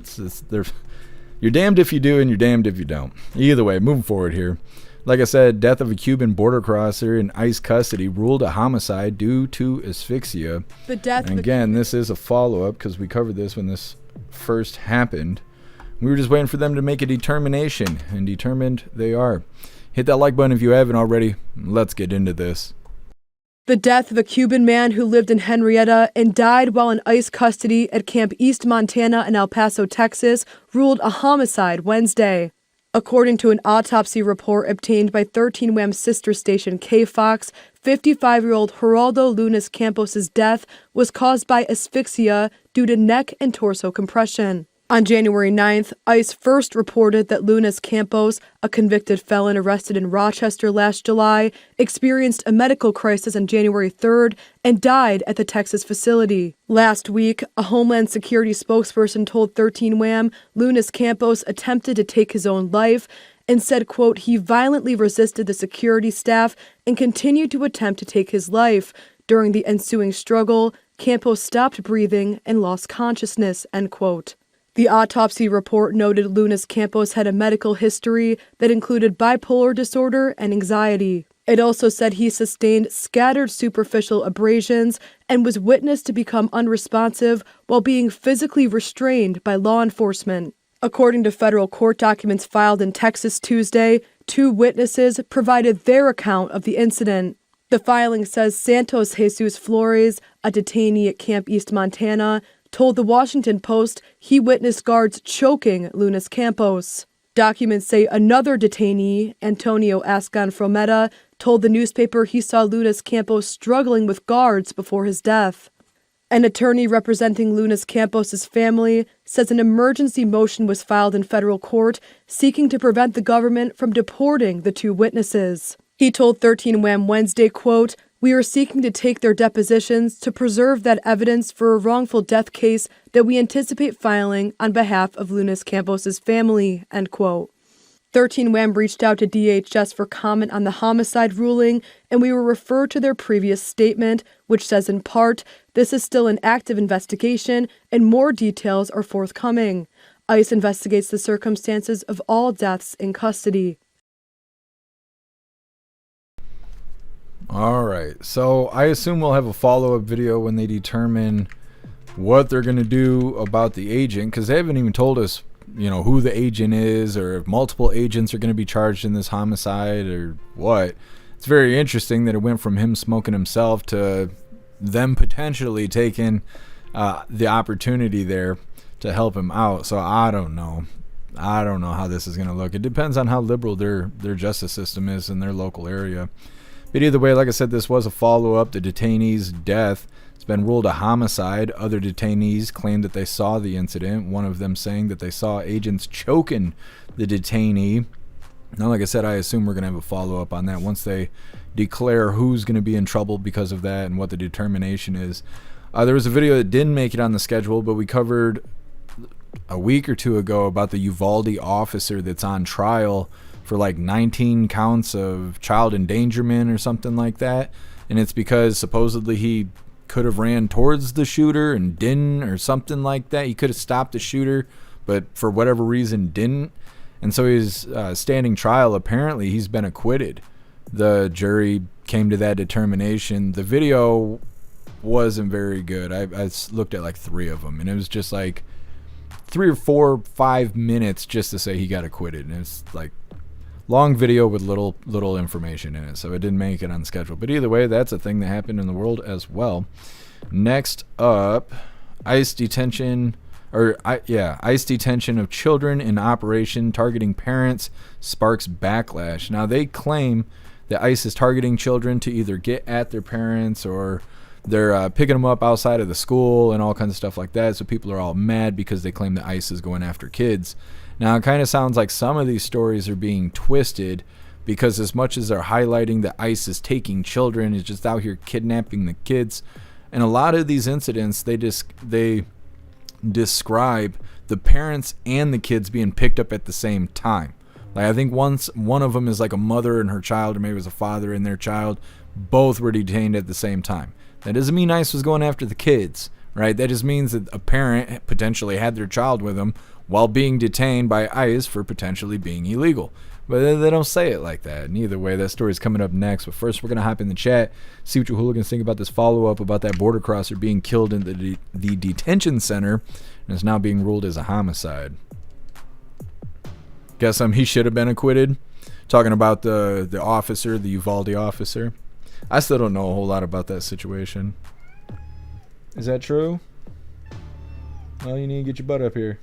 you're damned if you do and you're damned if you don't. Either way, moving forward here. Like I said, death of a Cuban border crosser in ICE custody ruled a homicide due to asphyxia. And again, this is a follow-up because we covered this when this first happened. We were just waiting for them to make a determination, and determined they are. Hit that like button if you haven't already. Let's get into this. The death of a Cuban man who lived in Henrietta and died while in ICE custody at Camp East Montana in El Paso, Texas, ruled a homicide Wednesday. According to an autopsy report obtained by 13 WHAM's sister station KFOX, 55-year-old Geraldo Lunas Campos' death was caused by asphyxia due to neck and torso compression. On January 9th, ICE first reported that Lunas Campos, a convicted felon arrested in Rochester last July, experienced a medical crisis on January 3rd and died at the Texas facility. Last week, a Homeland Security spokesperson told 13 WHAM Lunas Campos attempted to take his own life and said, quote, he violently resisted the security staff and continued to attempt to take his life. During the ensuing struggle, Campos stopped breathing and lost consciousness, end quote. The autopsy report noted Lunas Campos had a medical history that included bipolar disorder and anxiety. It also said he sustained scattered superficial abrasions and was witnessed to become unresponsive while being physically restrained by law enforcement. According to federal court documents filed in Texas Tuesday, 2 witnesses provided their account of the incident. The filing says Santos Jesus Flores, a detainee at Camp East Montana, told the Washington Post he witnessed guards choking Lunas Campos. Documents say another detainee, Antonio Ascan Frometa, told the newspaper he saw Lunas Campos struggling with guards before his death. An attorney representing Lunas Campos' family says an emergency motion was filed in federal court seeking to prevent the government from deporting the 2 witnesses. He told 13 WHAM Wednesday, quote, we are seeking to take their depositions to preserve that evidence for a wrongful death case that we anticipate filing on behalf of Lunas Campos' family, end quote. 13 WHAM reached out to DHS for comment on the homicide ruling, and we were referred to their previous statement, which says in part, this is still an active investigation and more details are forthcoming. ICE investigates the circumstances of all deaths in custody. All right, so I assume we'll have a follow-up video when they determine what they're going to do about the agent, because they haven't even told us, you know, who the agent is or if multiple agents are going to be charged in this homicide or what. It's very interesting that it went from him smoking himself to them potentially taking the opportunity there to help him out. So I don't know. I don't know how this is going to look. It depends on how liberal their justice system is in their local area. But either way, like I said, this was a follow-up. The detainee's death has been ruled a homicide. Other detainees claimed that they saw the incident, one of them saying that they saw agents choking the detainee. Now, like I said, I assume we're going to have a follow-up on that once they declare who's going to be in trouble because of that and what the determination is. There was a video that didn't make it on the schedule, but we covered a week or 2 ago about the Uvalde officer that's on trial for like 19 counts of child endangerment or something like that. And it's because supposedly he could have ran towards the shooter and didn't, or something like that. He could have stopped the shooter, but for whatever reason didn't. And so he's standing trial. Apparently he's been acquitted. The jury came to that determination. The video wasn't very good. I looked at like 3 of them, and it was just like 3 or 4, 5 minutes just to say he got acquitted. And it's like long video with little information in it, so it didn't make it on schedule. But either way, that's a thing that happened in the world as well. Next up, ICE detention of children in operation targeting parents sparks backlash. Now they claim that ICE is targeting children to either get at their parents or they're picking them up outside of the school and all kinds of stuff like that. So people are all mad because they claim that ICE is going after kids. Now, it kind of sounds like some of these stories are being twisted because as much as they're highlighting that ICE is taking children, is just out here kidnapping the kids. And a lot of these incidents, they describe the parents and the kids being picked up at the same time. Like I think one of them is like a mother and her child, or maybe it was a father and their child. Both were detained at the same time. That doesn't mean ICE was going after the kids, right? That just means that a parent potentially had their child with them while being detained by ICE for potentially being illegal. But they don't say it like that. And either way, that story's coming up next. But first, we're going to hop in the chat, see what you hooligans think about this follow-up about that border crosser being killed in the detention center and is now being ruled as a homicide. Guess he should have been acquitted. Talking about the officer, the Uvalde officer. I still don't know a whole lot about that situation. Is that true? Well, you need to get your butt up here.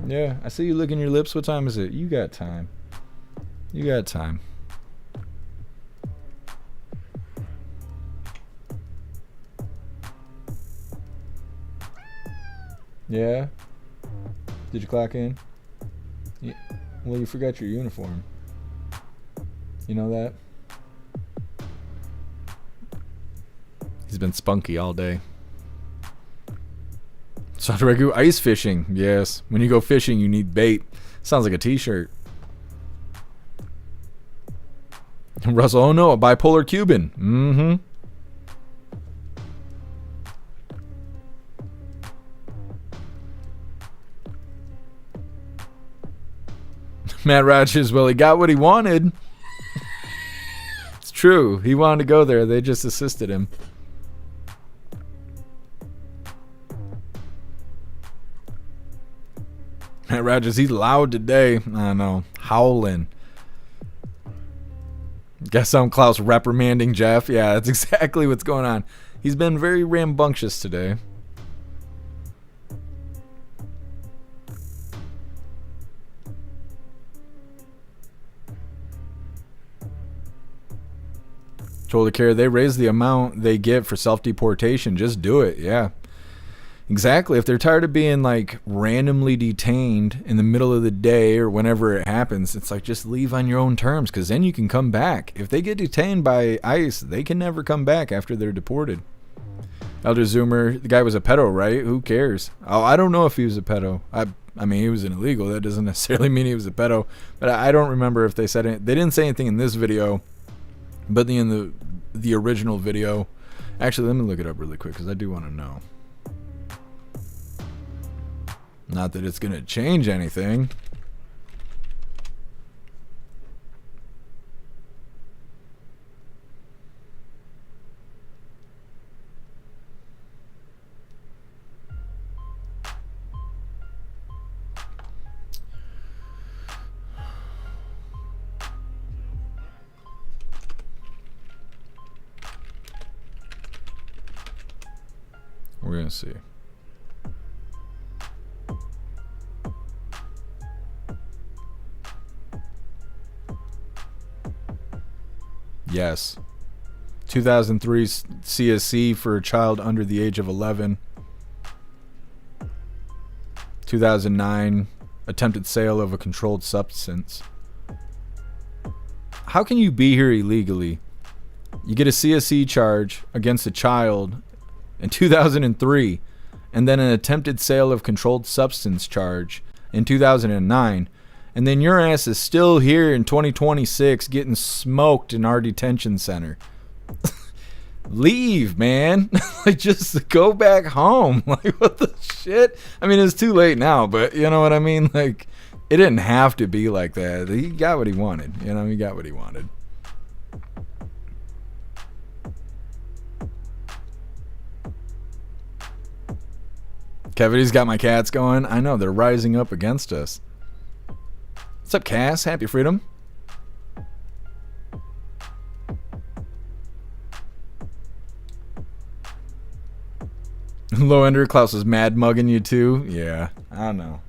Yeah, I see you licking your lips. What time is it? You got time. You got time. Yeah? Did you clock in? Yeah. Well, you forgot your uniform. You know that? He's been spunky all day. Sadragu ice fishing. Yes. When you go fishing, you need bait. Sounds like a t-shirt. Russell, oh no, a bipolar Cuban. Mm-hmm. Matt Rogers, well, he got what he wanted. It's true. He wanted to go there. They just assisted him. Matt Rogers, he's loud today. I know. Howling. Guess I'm Klaus reprimanding Jeff. Yeah, that's exactly what's going on. He's been very rambunctious today. Shoulder care, they raise the amount they get for self-deportation. Just do it. Yeah. Exactly. If they're tired of being like randomly detained in the middle of the day or whenever it happens, it's like just leave on your own terms, because then you can come back. If they get detained by ICE, they can never come back after they're deported. Elder Zoomer, the guy was a pedo, right? Who cares? Oh, I don't know if he was a pedo. I mean, he was an illegal. That doesn't necessarily mean he was a pedo. But I don't remember if they said it. They didn't say anything in this video, but in the original video. Actually, let me look it up really quick because I do want to know. Not that it's going to change anything. We're going to see. Yes. 2003 CSC for a child under the age of 11. 2009 attempted sale of a controlled substance. How can you be here illegally? You get a CSC charge against a child in 2003, and then an attempted sale of controlled substance charge in 2009. And then your ass is still here in 2026 getting smoked in our detention center. Leave, man. Like, just go back home. Like, what the shit? I mean, it's too late now, but you know what I mean? Like, it didn't have to be like that. He got what he wanted. You know, he got what he wanted. Kevity's got my cats going. I know, they're rising up against us. What's up, Cass? Happy Freedom. Low Ender, Klaus is mad mugging you too. Yeah, I don't know.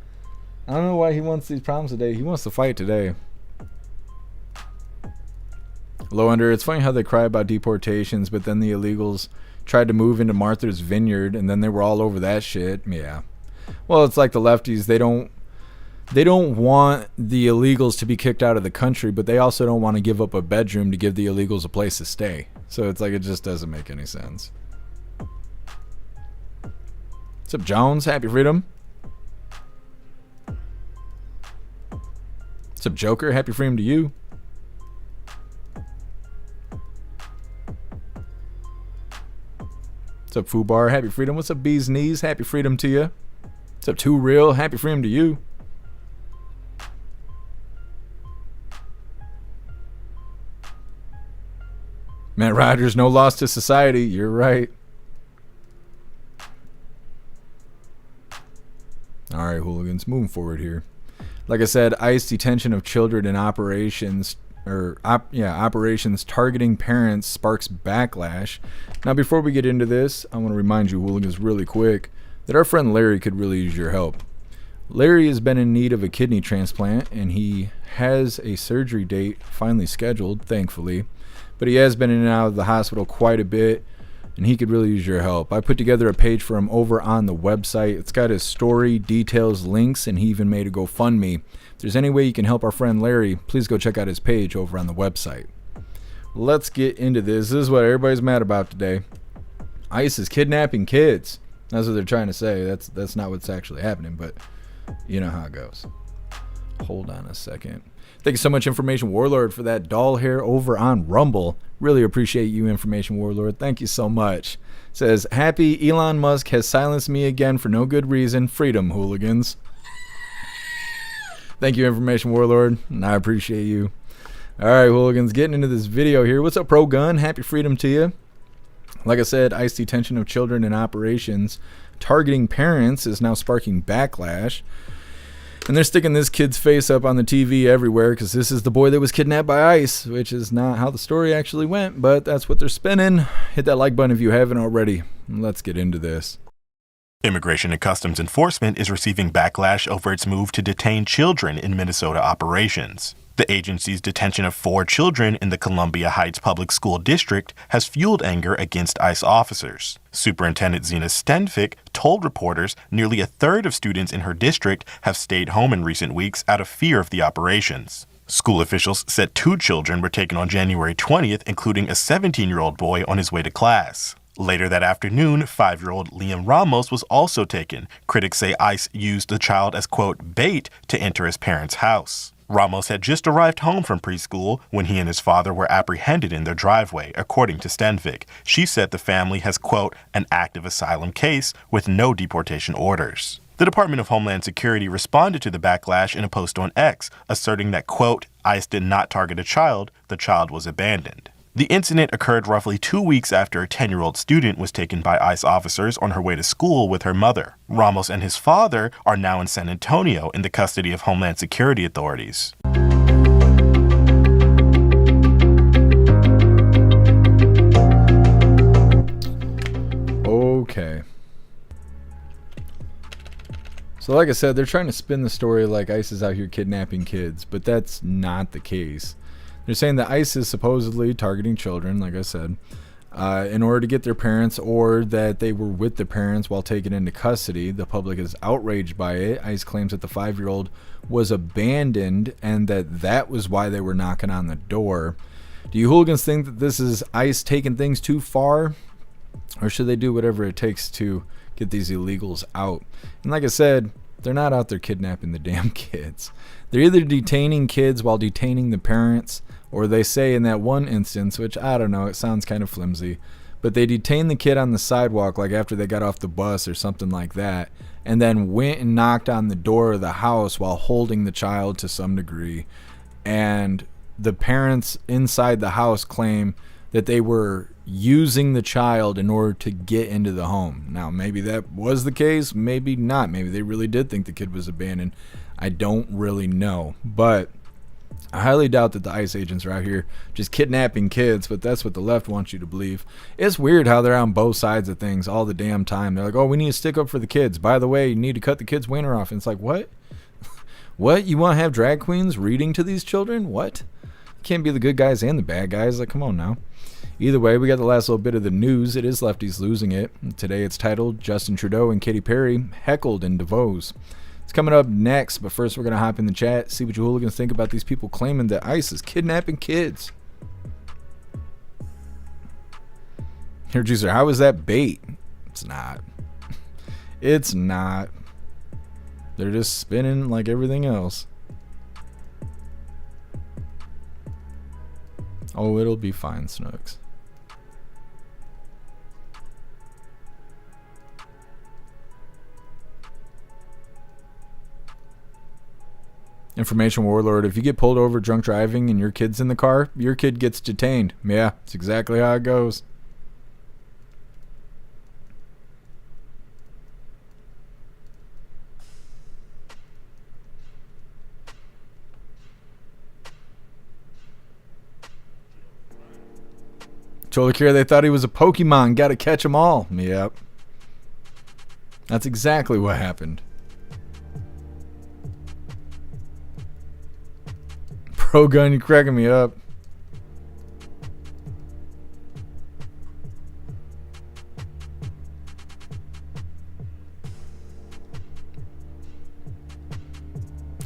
I don't know why he wants these problems today. He wants to fight today. Low Ender, it's funny how they cry about deportations, but then the illegals tried to move into Martha's Vineyard, and then they were all over that shit. Yeah. Well, it's like the lefties. They don't want the illegals to be kicked out of the country, but they also don't want to give up a bedroom to give the illegals a place to stay. So it's like it just doesn't make any sense. What's up, Jones? Happy Freedom. What's up, Joker? Happy Freedom to you. What's up, Fubar? Happy Freedom. What's up, Bee's Knees? Happy Freedom to you. What's up, Too Real? Happy Freedom to you. Matt Rogers, no loss to society. You're right. All right, hooligans, moving forward here. Like I said, ICE detention of children in operations operations targeting parents sparks backlash. Now, before we get into this, I want to remind you, hooligans, really quick, that our friend Larry could really use your help. Larry has been in need of a kidney transplant, and he has a surgery date finally scheduled, thankfully. But he has been in and out of the hospital quite a bit, and he could really use your help. I put together a page for him over on the website. It's got his story, details, links, and he even made a GoFundMe. If there's any way you can help our friend Larry, please go check out his page over on the website. Let's get into this. This is what everybody's mad about today. ICE is kidnapping kids. That's what they're trying to say. That's not what's actually happening, but you know how it goes. Hold on a second. Thank you so much, Information Warlord, for that doll hair over on Rumble. Really appreciate you, Information Warlord. Thank you so much. Says, happy Elon Musk has silenced me again for no good reason. Freedom, hooligans. Thank you, Information Warlord, and I appreciate you. All right, hooligans, getting into this video here. What's up, Pro Gun? Happy freedom to you. Like I said, ICE detention of children in operations targeting parents is now sparking backlash. And they're sticking this kid's face up on the TV everywhere because this is the boy that was kidnapped by ICE, which is not how the story actually went, but that's what they're spinning. Hit that like button if you haven't already. Let's get into this. Immigration and Customs Enforcement is receiving backlash over its move to detain children in Minnesota operations. The agency's detention of 4 children in the Columbia Heights Public School District has fueled anger against ICE officers. Superintendent Zena Stenvik told reporters nearly a third of students in her district have stayed home in recent weeks out of fear of the operations. School officials said 2 children were taken on January 20th, including a 17-year-old boy on his way to class. Later that afternoon, 5-year-old Liam Ramos was also taken. Critics say ICE used the child as, quote, bait to enter his parents' house. Ramos had just arrived home from preschool when he and his father were apprehended in their driveway, according to Stenvik. She said the family has, quote, an active asylum case with no deportation orders. The Department of Homeland Security responded to the backlash in a post on X, asserting that, quote, ICE did not target a child, the child was abandoned. The incident occurred roughly 2 weeks after a 10-year-old student was taken by ICE officers on her way to school with her mother. Ramos and his father are now in San Antonio in the custody of Homeland Security authorities. Okay. So like I said, they're trying to spin the story like ICE is out here kidnapping kids, but that's not the case. They're saying that ICE is supposedly targeting children, like I said, in order to get their parents, or that they were with the parents while taken into custody. The public is outraged by it. ICE claims that the 5-year-old was abandoned and that was why they were knocking on the door. Do you hooligans think that this is ICE taking things too far? Or should they do whatever it takes to get these illegals out? And like I said, they're not out there kidnapping the damn kids. They're either detaining kids while detaining the parents, or they say in that one instance, which I don't know, it sounds kind of flimsy, but they detained the kid on the sidewalk like after they got off the bus or something like that, and then went and knocked on the door of the house while holding the child to some degree. And the parents inside the house claim that they were using the child in order to get into the home. Now, maybe that was the case, maybe not. Maybe they really did think the kid was abandoned. I don't really know, but I highly doubt that the ICE agents are out here just kidnapping kids, but that's what the left wants you to believe. It's weird how they're on both sides of things all the damn time. They're like, oh, we need to stick up for the kids. By the way, you need to cut the kids' wiener off. And it's like, what? What? You want to have drag queens reading to these children? What? You can't be the good guys and the bad guys. Like, come on now. Either way, we got the last little bit of the news. It is lefties losing it. Today it's titled, Justin Trudeau and Katy Perry heckled in Davos. It's coming up next, but first we're going to hop in the chat, see what you hooligans think about these people claiming that ICE is kidnapping kids. Here, Juicer, how is that bait? It's not. It's not. They're just spinning like everything else. Oh, it'll be fine, Snooks. Information Warlord, if you get pulled over drunk driving and your kid's in the car, your kid gets detained. Yeah, it's exactly how it goes. Told Akira they thought he was a Pokemon. Gotta catch them all. Yep. That's exactly what happened. Pro Gun, you cracking me up.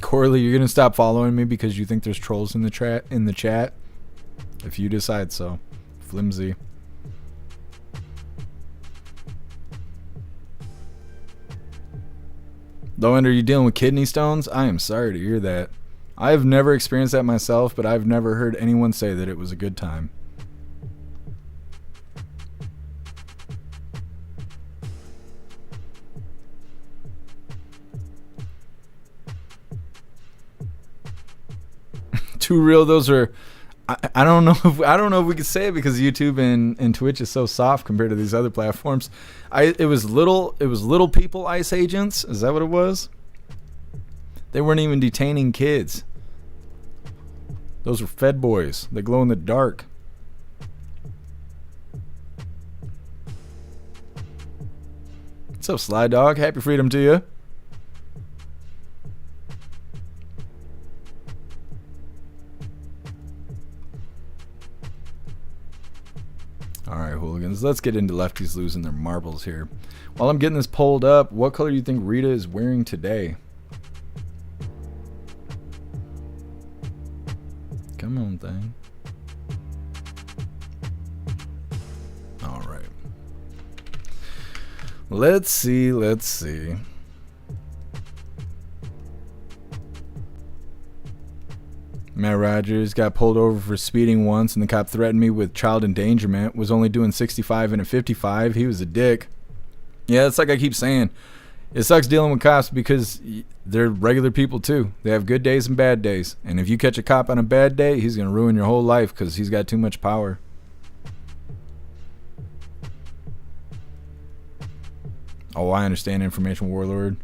Corley, you're gonna stop following me because you think there's trolls in the chat? If you decide so. Flimsy. Low-end, are you dealing with kidney stones? I am sorry to hear that. I've never experienced that myself, but I've never heard anyone say that it was a good time. Too real, those are... I don't know if we could say it because YouTube and Twitch is so soft compared to these other platforms. It was little people ICE agents. Is that what it was? They weren't even detaining kids. Those were Fed boys. They glow in the dark. What's up, Sly Dog? Happy freedom to you. Alright, hooligans, let's get into lefties losing their marbles here. While I'm getting this pulled up, what color do you think Rita is wearing today? Come on, thing. Alright. Let's see. Matt Rogers got pulled over for speeding once and the cop threatened me with child endangerment. Was only doing 65 and a 55. He was a dick. Yeah, it's like I keep saying. It sucks dealing with cops because they're regular people too. They have good days and bad days. And if you catch a cop on a bad day, he's going to ruin your whole life because he's got too much power. Oh, I understand, Information Warlord.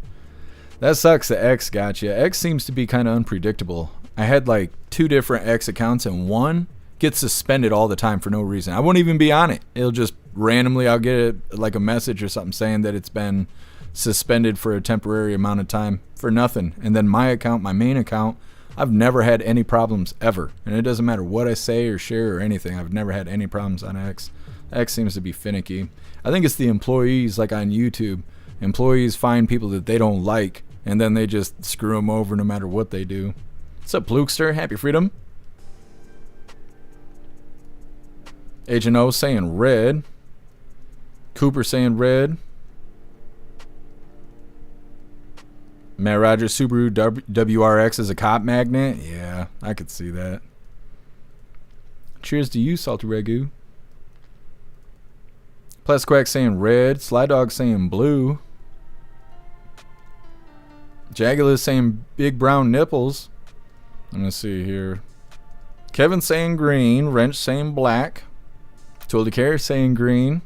That sucks that X got you. X seems to be kind of unpredictable. I had like 2 different X accounts and one gets suspended all the time for no reason. I won't even be on it. It'll just randomly, I'll get like a message or something saying that it's been suspended for a temporary amount of time for nothing. And then my account, my main account, I've never had any problems ever. And it doesn't matter what I say or share or anything. I've never had any problems on X. X seems to be finicky. I think it's the employees, like on YouTube. Employees find people that they don't like and then they just screw them over no matter what they do. What's up, Blukester? Happy freedom. Agent O saying red. Cooper saying red. Matt Rogers, Subaru WRX is a cop magnet. Yeah, I could see that. Cheers to you, Salty Ragu. Plesquack saying red. Sly Dog saying blue. Jagula saying big brown nipples. I'm going to see here. Kevin saying green. Wrench saying black. Told to Care saying green.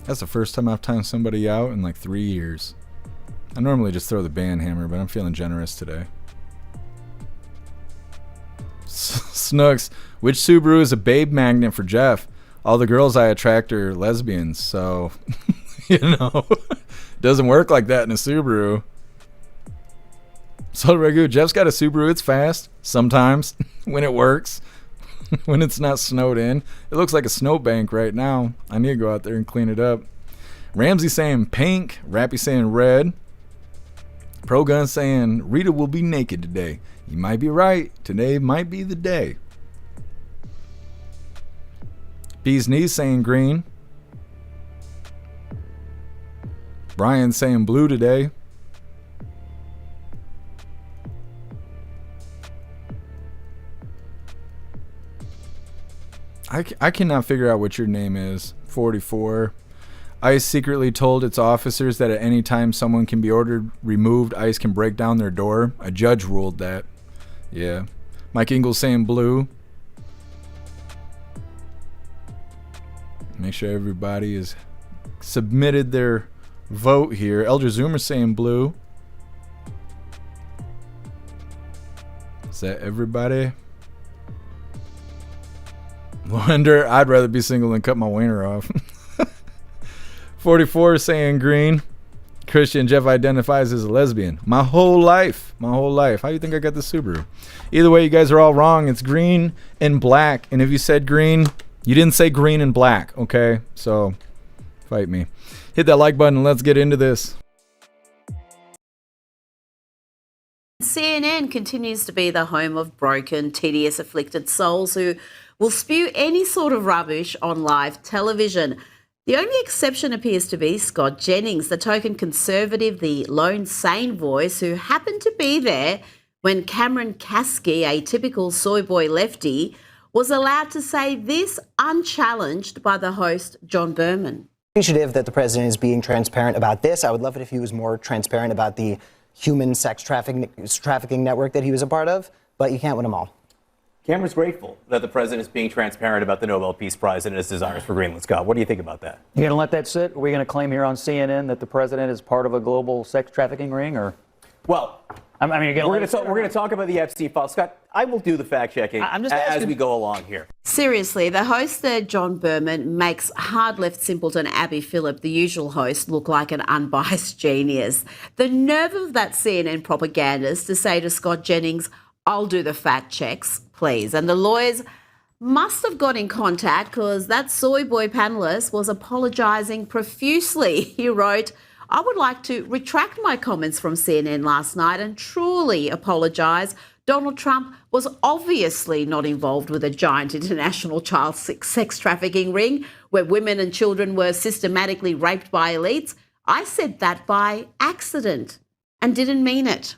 That's the first time I've timed somebody out in like 3 years. I normally just throw the band hammer, but I'm feeling generous today. Snooks, which Subaru is a babe magnet for Jeff? All the girls I attract are lesbians, so, you know, doesn't work like that in a Subaru. So, Ragu, Jeff's got a Subaru. It's fast sometimes when it works. When it's not snowed in. It looks like a snowbank right now. I need to go out there and clean it up. Ramsey saying pink. Rappy saying red. Pro Gun saying Rita will be naked today. You might be right. Today might be the day. Bee's Knees saying green. Brian saying blue today. I cannot figure out what your name is. 44. ICE secretly told its officers that at any time someone can be ordered removed, ICE can break down their door. A judge ruled that. Yeah. Mike Ingles saying blue. Make sure everybody has submitted their vote here. Elder Zoomer saying blue. Is that everybody? Wonder, I'd rather be single than cut my wiener off. 44 saying green. Christian Jeff identifies as a lesbian. My whole life. How do you think I got the Subaru? Either way, you guys are all wrong. It's green and black. And if you said green, you didn't say green and black, okay? So, fight me. Hit that like button and let's get into this. CNN continues to be the home of broken, tedious, afflicted souls who will spew any sort of rubbish on live television. The only exception appears to be Scott Jennings, the token conservative, the lone sane voice who happened to be there when Cameron Kasky, a typical soy boy lefty, was allowed to say this unchallenged by the host, John Berman. Appreciative that the president is being transparent about this. I would love it if he was more transparent about the human sex trafficking network that he was a part of, but you can't win them all. Cameron's grateful that the president is being transparent about the Nobel Peace Prize and his desires for Greenland. Scott, what do you think about that? You going to let that sit? Are we going to claim here on CNN that the president is part of a global sex trafficking ring, or? Well, I mean, we're going to talk about the Epstein file. Scott, I will do the fact checking as we go along here. Seriously, the host there, John Berman, makes hard left simpleton Abby Phillip, the usual host, look like an unbiased genius. The nerve of that CNN propagandist to say to Scott Jennings, I'll do the fact checks, please. And the lawyers must have got in contact because that soy boy panelist was apologising profusely. He wrote, I would like to retract my comments from CNN last night and truly apologise. Donald Trump was obviously not involved with a giant international child sex trafficking ring where women and children were systematically raped by elites. I said that by accident and didn't mean it.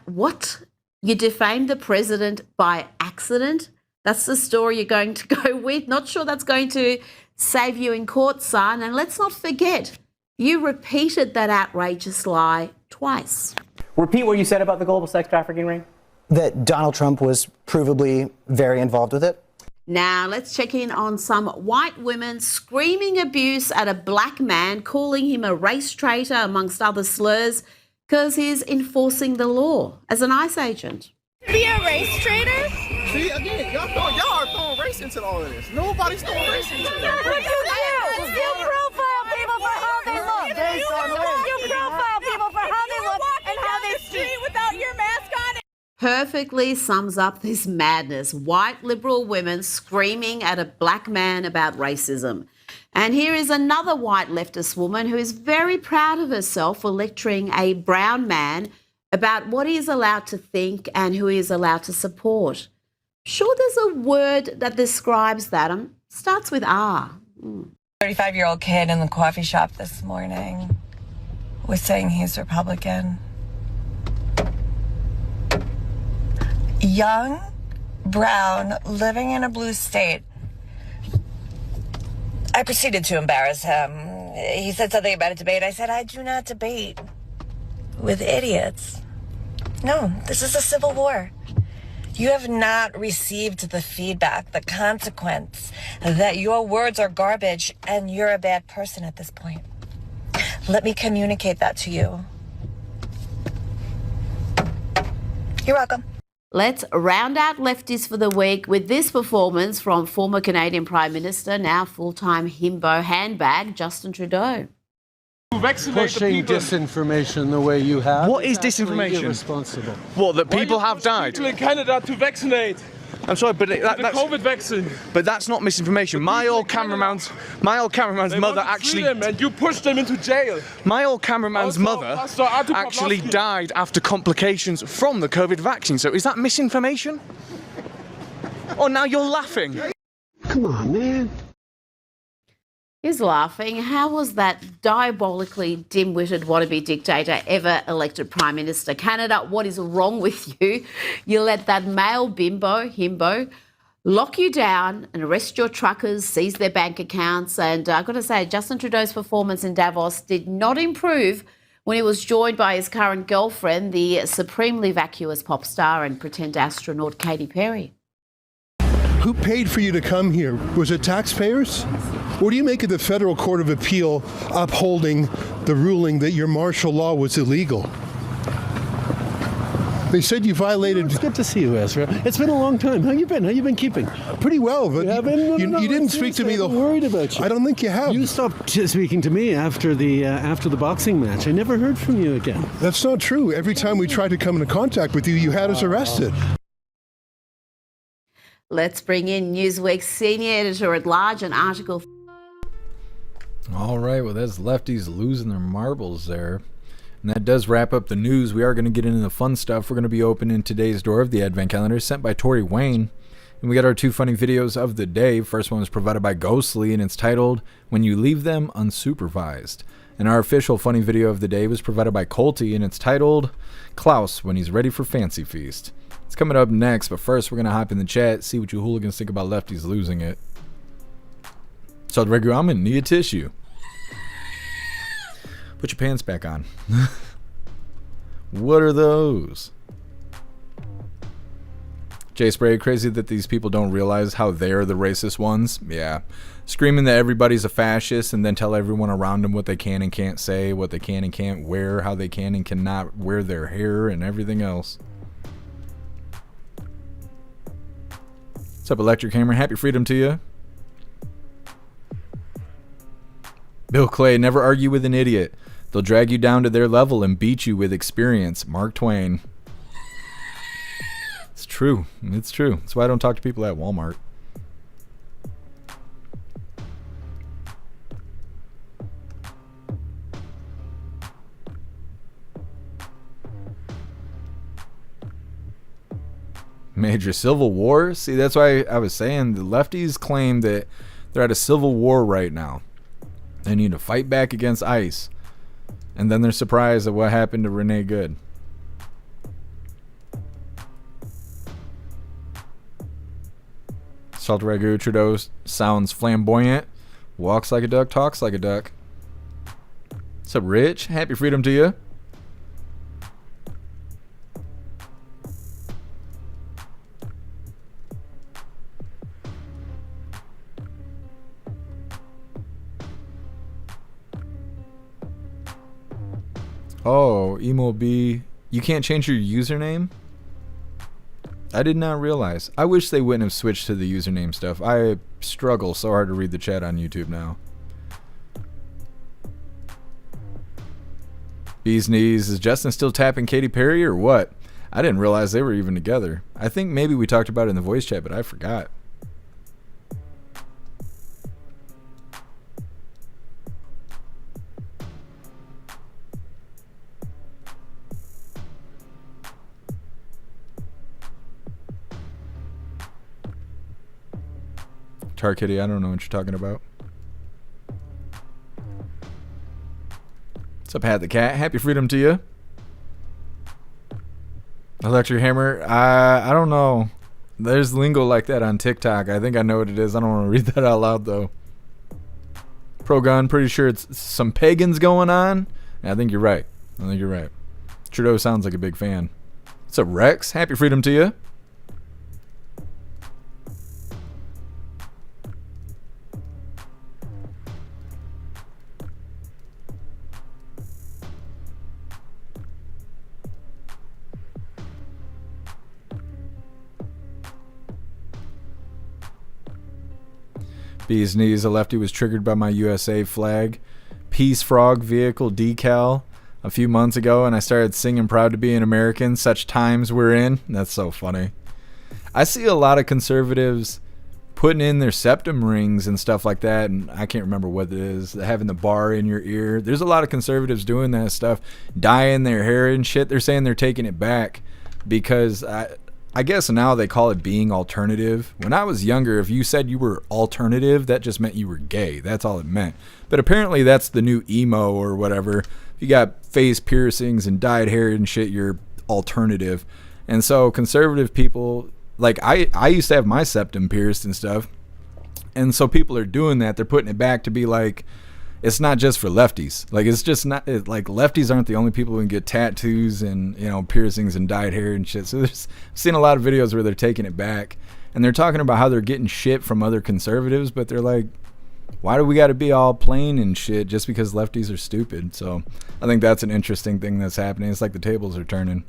What? You defamed the president by accident? That's the story you're going to go with? Not sure that's going to save you in court, son. And let's not forget, you repeated that outrageous lie twice. Repeat what you said about the global sex trafficking ring. That Donald Trump was provably very involved with it. Now, let's check in on some white women screaming abuse at a black man, calling him a race traitor, amongst other slurs, because he's enforcing the law as an ICE agent. Be a race traitor? See, again, y'all are throwing race into all of this. Nobody's throwing race into it. You profile people for how they look. You profile people for how they look and how they speak. Without your mask on. Perfectly sums up this madness. White liberal women screaming at a black man about racism. And here is another white leftist woman who is very proud of herself for lecturing a brown man about what he is allowed to think and who he is allowed to support. Sure, there's a word that describes that. Starts with R. 35-year-old kid in the coffee shop this morning was saying he's Republican. Young, brown, living in a blue state. I proceeded to embarrass him. He said something about a debate. I said, I do not debate with idiots. No, this is a civil war. You have not received the feedback, the consequence that your words are garbage and you're a bad person at this point. Let me communicate that to you. You're welcome. Let's round out lefties for the week with this performance from former Canadian Prime Minister, now full-time himbo handbag, Justin Trudeau. Pushing disinformation the way you have. What is disinformation? Irresponsible. What, that people have died? People in Canada to vaccinate. I'm sorry, but that's COVID vaccine. But that's not misinformation. My old cameraman's mother actually. And you pushed them into jail. My old cameraman's mother actually died after complications from the COVID vaccine. So is that misinformation? Oh, now you're laughing. Come on, man. He's laughing. How was that diabolically dim-witted wannabe dictator ever elected Prime Minister? Canada, what is wrong with you? You let that male himbo, lock you down and arrest your truckers, seize their bank accounts. And I've got to say, Justin Trudeau's performance in Davos did not improve when he was joined by his current girlfriend, the supremely vacuous pop star and pretend astronaut Katy Perry. Who paid for you to come here? Was it taxpayers? What do you make of the Federal Court of Appeal upholding the ruling that your martial law was illegal? They said you violated. It's good to see you, Ezra. It's been a long time. How you been? How you been keeping? Pretty well, but you didn't speak to me. I'm worried about you. I don't think you have. You stopped speaking to me after the boxing match. I never heard from you again. That's not true. Every time we tried to come into contact with you, you had us arrested. Let's bring in Newsweek's senior editor at large, an article. All right, well, that's lefties losing their marbles there. And that does wrap up the news. We are going to get into the fun stuff. We're going to be opening today's door of the Advent Calendar sent by Tori Wayne. And we got our 2 funny videos of the day. First one was provided by Ghostly, and it's titled, When You Leave Them Unsupervised. And our official funny video of the day was provided by Colty, and it's titled, Klaus, When He's Ready for Fancy Feast. It's coming up next, but first we're going to hop in the chat, see what you hooligans think about lefties losing it. So, regular, I'm going to need a tissue. Put your pants back on. What are those? Jay Spray, crazy that these people don't realize how they're the racist ones. Yeah. Screaming that everybody's a fascist and then tell everyone around them what they can and can't say, what they can and can't wear, how they can and cannot wear their hair and everything else. What's up, Electric Hammer? Happy freedom to you. Bill Clay, never argue with an idiot. They'll drag you down to their level and beat you with experience. Mark Twain. It's true. It's true. That's why I don't talk to people at Walmart. Major civil war? See, that's why I was saying the lefties claim that they're at a civil war right now. They need to fight back against ICE. And then they're surprised at what happened to Renee Good. Salt Ragu Trudeau sounds flamboyant. Walks like a duck, talks like a duck. What's up, Rich? Happy freedom to you. Oh, Emo B, you can't change your username? I did not realize. I wish they wouldn't have switched to the username stuff. I struggle so hard to read the chat on YouTube now. Bee's Knees, is Justin still tapping Katy Perry or what? I didn't realize they were even together. I think maybe we talked about it in the voice chat, but I forgot. Tar Kitty, I don't know what you're talking about. What's up, Pat the Cat? Happy freedom to you. Electric Hammer, I don't know. There's lingo like that on TikTok. I think I know what it is. I don't want to read that out loud, though. Pro Gun, pretty sure it's some pagans going on. I think you're right. I think you're right. Trudeau sounds like a big fan. What's up, Rex? Happy freedom to you. Bee's Knees, a lefty was triggered by my USA flag. Peace Frog vehicle decal a few months ago, and I started singing Proud to Be an American, such times we're in. That's so funny. I see a lot of conservatives putting in their septum rings and stuff like that, and I can't remember what it is, having the bar in your ear. There's a lot of conservatives doing that stuff, dyeing their hair and shit. They're saying they're taking it back because I guess now they call it being alternative. When I was younger, if you said you were alternative, that just meant you were gay. That's all it meant. But apparently that's the new emo or whatever. If you got face piercings and dyed hair and shit, you're alternative. And so conservative people, like I used to have my septum pierced and stuff. And so people are doing that. They're putting it back to be like, it's not just for lefties. Like, it's just not like lefties aren't the only people who can get tattoos and, you know, piercings and dyed hair and shit. So there's I've seen a lot of videos where they're taking it back and they're talking about how they're getting shit from other conservatives, but they're like, why do we got to be all plain and shit just because lefties are stupid? So I think that's an interesting thing that's happening. It's like the tables are turning.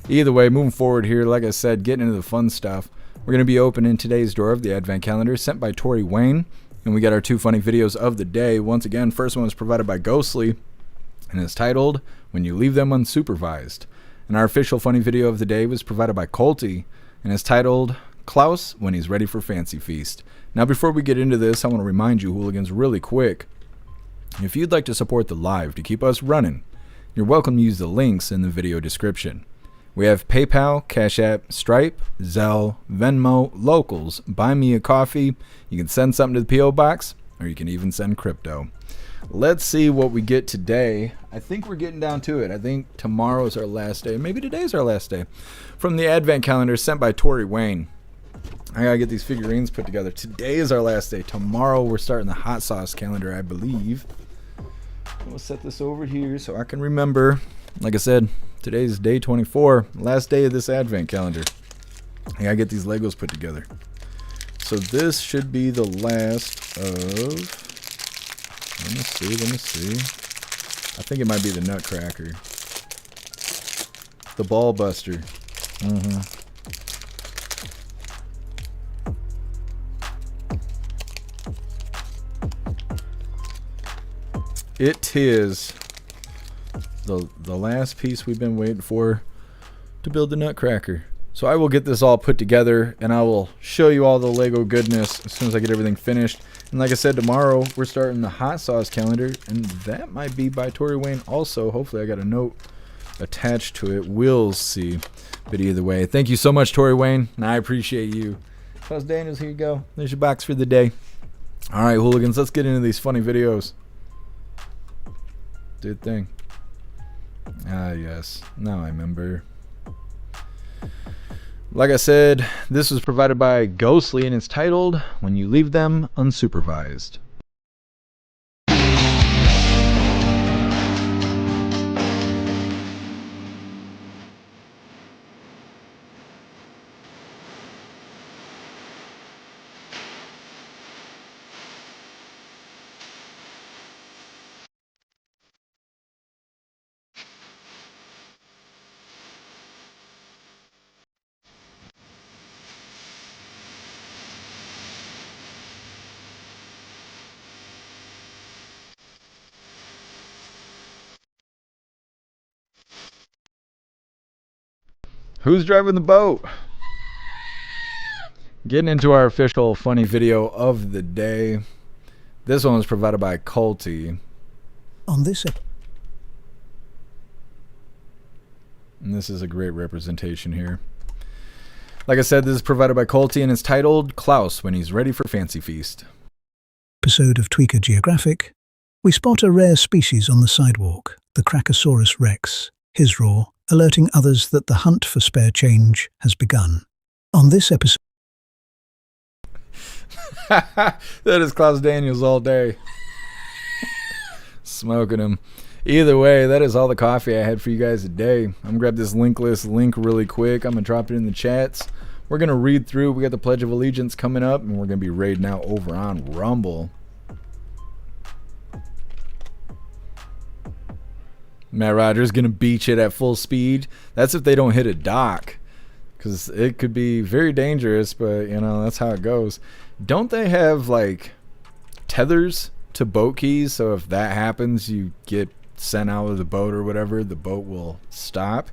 Either way, moving forward here, like I said, getting into the fun stuff. We're going to be opening today's door of the Advent Calendar sent by Tori Wayne. And we got our 2 funny videos of the day. Once again, first one was provided by Ghostly, and it's titled, When You Leave Them Unsupervised. And our official funny video of the day was provided by Colty, and it's titled, Klaus When He's Ready for Fancy Feast. Now, before we get into this, I want to remind you, hooligans, really quick, if you'd like to support the live to keep us running, you're welcome to use the links in the video description. We have PayPal, Cash App, Stripe, Zelle, Venmo, Locals, Buy Me a Coffee. You can send something to the P.O. Box, or you can even send crypto. Let's see what we get today. I think we're getting down to it. I think tomorrow is our last day. Maybe today's our last day. From the Advent Calendar sent by Tori Wayne. I gotta get these figurines put together. Today is our last day. Tomorrow we're starting the hot sauce calendar, I believe. We'll set this over here so I can remember. Like I said, today's day 24, last day of this Advent calendar. I gotta get these Legos put together. So this should be the last of, let me see. I think it might be the Nutcracker. The Ball Buster. It is the last piece we've been waiting for to build the Nutcracker. So I will get this all put together and I will show you all the Lego goodness as soon as I get everything finished. And like I said, tomorrow we're starting the hot sauce calendar, and that might be by Tori Wayne also. Hopefully I got a note attached to it. We'll see. But either way, thank you so much, Tori Wayne, and I appreciate you. Klaus Daniels, here you go. There's your box for the day. All right, hooligans, let's get into these funny videos. Do the thing. Ah, yes. Now I remember. Like I said, this was provided by Ghostly, and it's titled, When You Leave Them Unsupervised. Who's driving the boat? Getting into our official funny video of the day. This one was provided by Colty. On this and this is a great representation here. Like I said, this is provided by Colty, and it's titled Klaus When He's Ready for Fancy Feast. episode of Tweaker Geographic, we spot a rare species on the sidewalk, the Cracosaurus rex, his roar, alerting others that the hunt for spare change has begun. On this episode... That is Klaus Daniels all day. Smoking him. Either way, that is all the coffee I had for you guys today. I'm going to grab this link really quick. I'm going to drop it in the chats. We're going to read through. We got the Pledge of Allegiance coming up, and we're going to be raiding out over on Rumble. Matt Rogers going to beach it at full speed. That's if they don't hit a dock, because it could be very dangerous, but, you know, that's how it goes. Don't they have, like, tethers to boat keys, so if that happens, you get sent out of the boat or whatever, the boat will stop?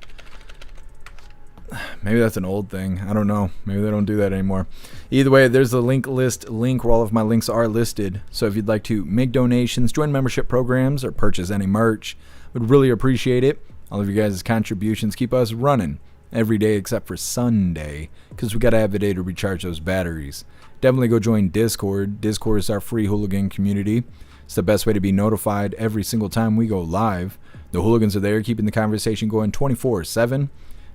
Maybe that's an old thing. I don't know. Maybe they don't do that anymore. Either way, there's the link where all of my links are listed. So if you'd like to make donations, join membership programs, or purchase any merch, would really appreciate it. All of you guys' contributions keep us running every day except for Sunday, because we got to have a day to recharge those batteries. Definitely go join Discord. Discord is our free hooligan community. It's the best way to be notified every single time we go live. The hooligans are there keeping the conversation going 24/7.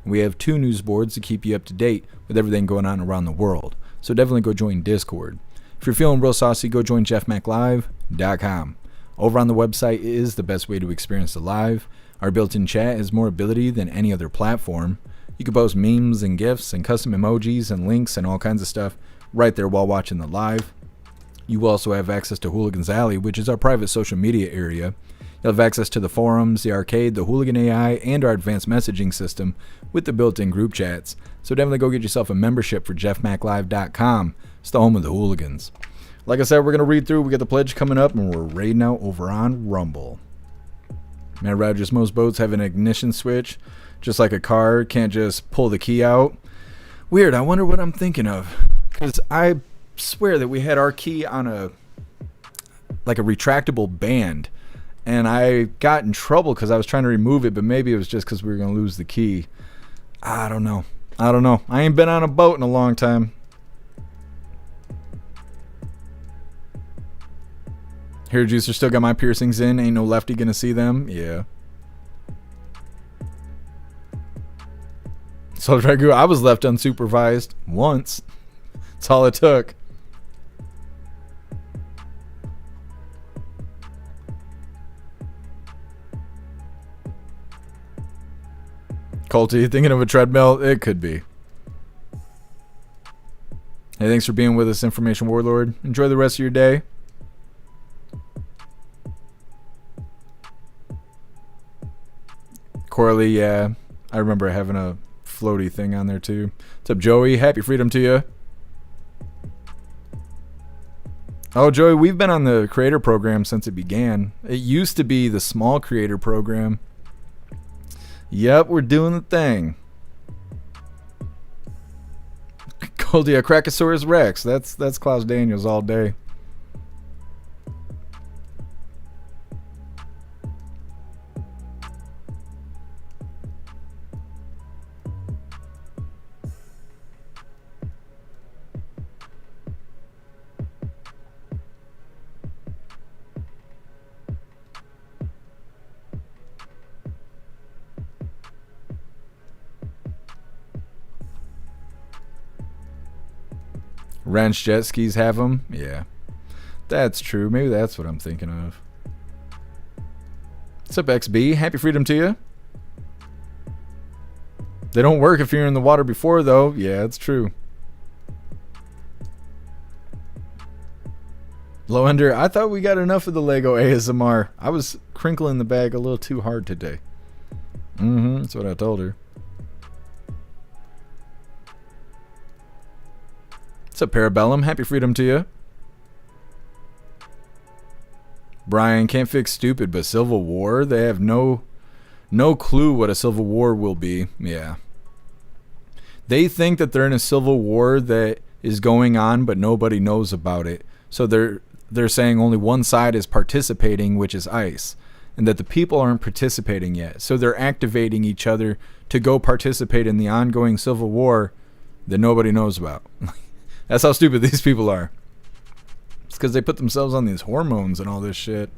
We have 2 news boards to keep you up to date with everything going on around the world. So definitely go join Discord. If you're feeling real saucy, go join jeffmaclive.com. Over on the website is the best way to experience the live. Our built-in chat has more ability than any other platform. You can post memes and GIFs and custom emojis and links and all kinds of stuff right there while watching the live. You also have access to Hooligans Alley, which is our private social media area. You'll have access to the forums, the arcade, the Hooligan AI, and our advanced messaging system with the built-in group chats. So definitely go get yourself a membership for jeffmaclive.com. It's the home of the Hooligans. Like I said, we're going to read through. We got the pledge coming up, and we're raiding out over on Rumble. Man, Rogers, most boats have an ignition switch. Just like a car, can't just pull the key out. Weird, I wonder what I'm thinking of. Because I swear that we had our key on a retractable band. And I got in trouble because I was trying to remove it, but maybe it was just because we were going to lose the key. I don't know. I ain't been on a boat in a long time. Here, Juicer, still got my piercings in. Ain't no lefty going to see them. Yeah. So Dragu, I was left unsupervised once. That's all it took. Colty, thinking of a treadmill? It could be. Hey, thanks for being with us, Information Warlord. Enjoy the rest of your day. Corley, yeah. I remember having a floaty thing on there too. What's up, Joey? Happy freedom to you. Oh, Joey, we've been on the creator program since it began. It used to be the small creator program. Yep, we're doing the thing. Goldie, a Crackosaurus Rex. That's Klaus Daniels all day. Ranch jet skis have them? Yeah. That's true. Maybe that's what I'm thinking of. What's up, XB? Happy freedom to you. They don't work if you're in the water before, though. Yeah, it's true. Low Ender, I thought we got enough of the Lego ASMR. I was crinkling the bag a little too hard today. That's what I told her. What's up, Parabellum? Happy freedom to you. Brian, can't fix stupid, but Civil War? They have no clue what a Civil War will be. Yeah. They think that they're in a Civil War that is going on, but nobody knows about it. So they're saying only one side is participating, which is ICE, and that the people aren't participating yet. So they're activating each other to go participate in the ongoing Civil War that nobody knows about. That's how stupid these people are. It's because they put themselves on these hormones and all this shit.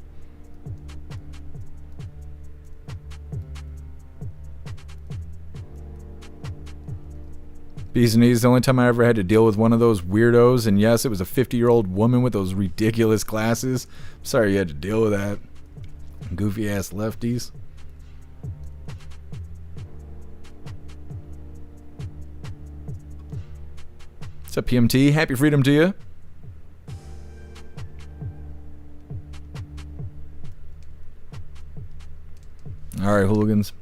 Bees and knees, the only time I ever had to deal with one of those weirdos, and yes, it was a 50-year-old woman with those ridiculous glasses. I'm sorry you had to deal with that. Goofy ass lefties. What's up, PMT? Happy freedom to you. Alright, hooligans.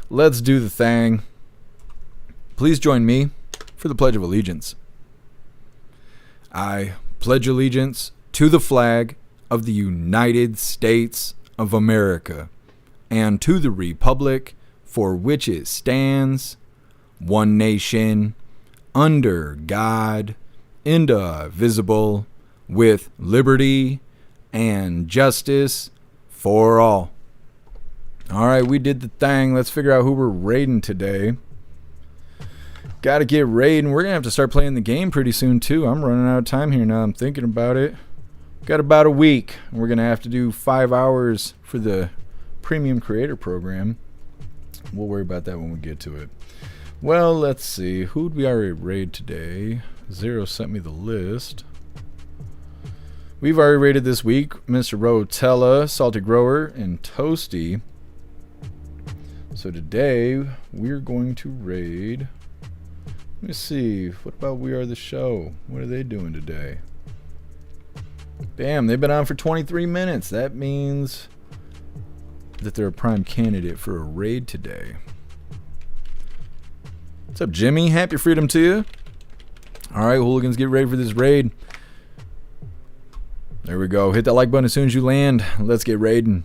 Let's do the thing. Please join me for the Pledge of Allegiance. I pledge allegiance to the flag of the United States of America and to the republic for which it stands, one nation, under God, indivisible, with liberty and justice for all. Alright, we did the thing. Let's figure out who we're raiding today. Gotta get raiding. We're gonna have to start playing the game pretty soon too. I'm running out of time here now. I'm thinking about it. Got about a week. We're gonna have to do 5 hours for the premium creator program. We'll worry about that when we get to it. Well, let's see. Who'd we already raid today? Zero sent me the list. We've already raided this week Mr. Rotella, Salty Grower, and Toasty. So today we're going to raid. Let me see. What about We Are the Show? What are they doing today? Damn, they've been on for 23 minutes. That means that they're a prime candidate for a raid today. What's up, Jimmy? Happy freedom to you. All right, hooligans, get ready for this raid. There we go. Hit that like button as soon as you land. Let's get raiding.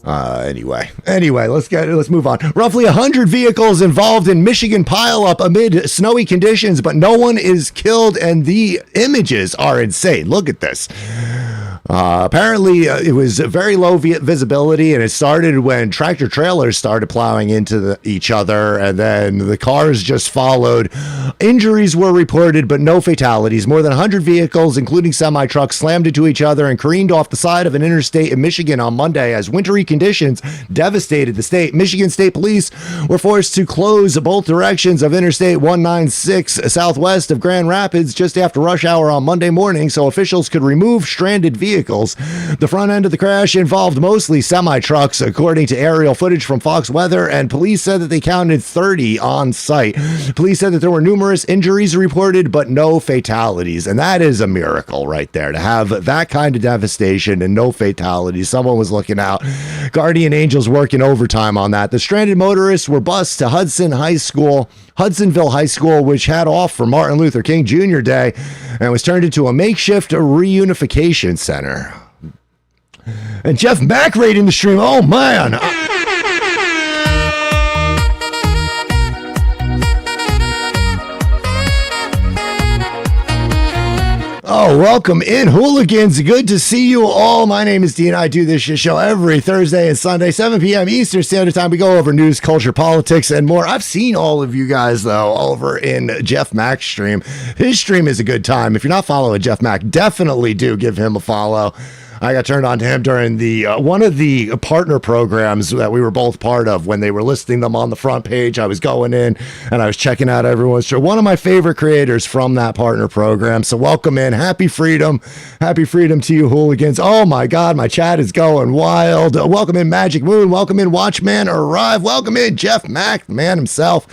Anyway, let's move on. Roughly 100 vehicles involved in Michigan pileup amid snowy conditions, but no one is killed, and the images are insane. Look at this. Apparently, it was very low visibility, and it started when tractor trailers started plowing into each other, and then the cars just followed. Injuries were reported, but no fatalities. More than 100 vehicles, including semi-trucks, slammed into each other and careened off the side of an interstate in Michigan on Monday as wintry conditions devastated the state. Michigan State Police were forced to close both directions of Interstate 196 southwest of Grand Rapids just after rush hour on Monday morning so officials could remove stranded vehicles. The front end of the crash involved mostly semi-trucks, according to aerial footage from Fox Weather, and police said that they counted 30 on site. Police said that there were numerous injuries reported, but no fatalities, and that is a miracle right there, to have that kind of devastation and no fatalities. Someone was looking out. Guardian Angels working overtime on that. The stranded motorists were bused to Hudsonville High School, which had off for Martin Luther King Jr. Day and was turned into a makeshift reunification center. And Jeff Mack raiding the stream. Oh, man. Oh, welcome in, hooligans. Good to see you all. My name is Dean. I do this show every Thursday and Sunday, 7 p.m. Eastern Standard Time. We go over news, culture, politics, and more. I've seen all of you guys, though, over in Jeff Mack's stream. His stream is a good time. If you're not following Jeff Mack, definitely do give him a follow. I got turned on to him during the one of the partner programs that we were both part of when they were listing them on the front page. I was going in and I was checking out everyone's show. One of my favorite creators from that partner program. So welcome in. Happy freedom. Happy freedom to you, hooligans. Oh my God, my chat is going wild. Welcome in, Magic Moon. Welcome in, Watchman Arrive. Welcome in, Jeff Mack, the man himself.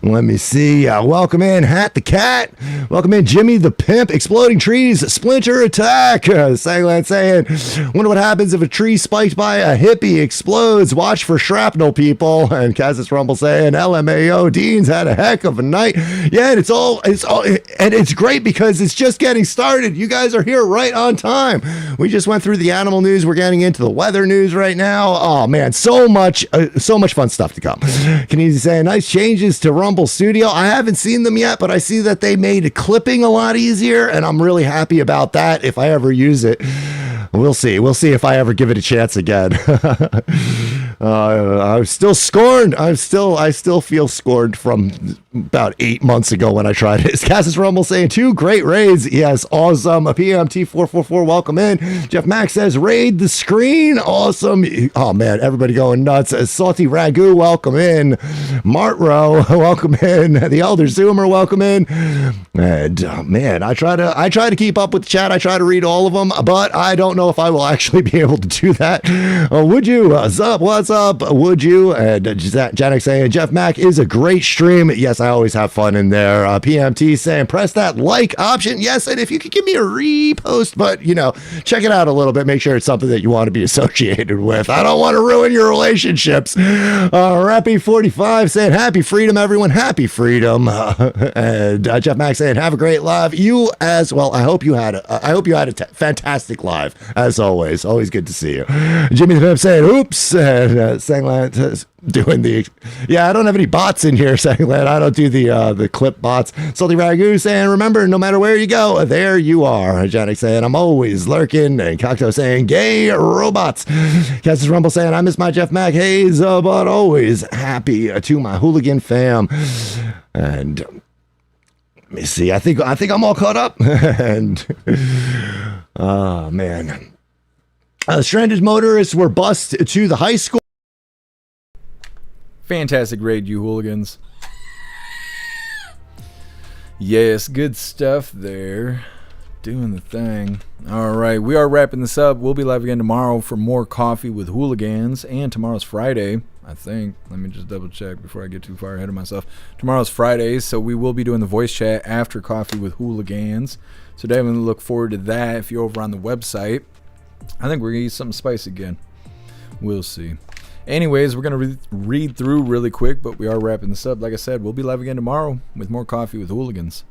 Let me see. Welcome in, Hat the Cat. Welcome in, Jimmy the Pimp. Exploding Trees, Splinter Attack. Sangland saying, wonder what happens if a tree spiked by a hippie explodes. Watch for shrapnel, people. And Cassis Rumble saying, LMAO, Dean's had a heck of a night. Yeah, and it's great because it's just getting started. You guys are here right on time. We just went through the animal news. We're getting into the weather news right now. Oh man, so much fun stuff to come. Kineasy saying, nice changes to Rumble Studio. I haven't seen them yet, but I see that they made clipping a lot easier, and I'm really happy about that if I ever use it. We'll see. We'll see if I ever give it a chance again. I'm still scorned. I still feel scorned from about 8 months ago when I tried it. Cassis Rumble saying 2 great raids. Yes, awesome. A PMT444, welcome in. Jeff Mack says raid the screen. Awesome. Oh man, everybody going nuts. Salty Ragu, welcome in. Martro, welcome in. The Elder Zoomer, welcome in. And man, I try to keep up with the chat. I try to read all of them, but I don't know if I will actually be able to do that. Would you? Zup, what's up? Would you? And Janek saying Jeff Mack is a great stream. Yes, I always have fun in there. PMT saying press that like option. Yes, and if you could give me a repost, but check it out a little bit. Make sure it's something that you want to be associated with. I don't want to ruin your relationships. Rappy45 saying happy freedom, everyone. Happy freedom. And Jeff Mack saying have a great live. You as well. I hope you had a fantastic live. As always good to see you. Jimmy the Pimp saying, oops, and Sangland doing the, I don't have any bots in here, Sangland. I don't do the clip bots. Salty Ragu saying, remember, no matter where you go, there you are. Janik saying, I'm always lurking, and Cocteau saying, gay robots. Cassis Rumble saying, I miss my Jeff Mack Hayes, but always happy to my hooligan fam. And let me see, I think I'm all caught up. And oh man. Stranded motorists were bused to the high school. Fantastic raid, you hooligans. Yes, good stuff there. Doing the thing. All right, we are wrapping this up. We'll be live again tomorrow for more Coffee with Hooligans, and tomorrow's Friday, I think. Let me just double check before I get too far ahead of myself. Tomorrow's Friday, so we will be doing the voice chat after Coffee with Hooligans. So definitely look forward to that if you're over on the website. I think we're going to eat something spicy again. We'll see. Anyways, we're going to read through really quick, but we are wrapping this up. Like I said, we'll be live again tomorrow with more Coffee with Hooligans.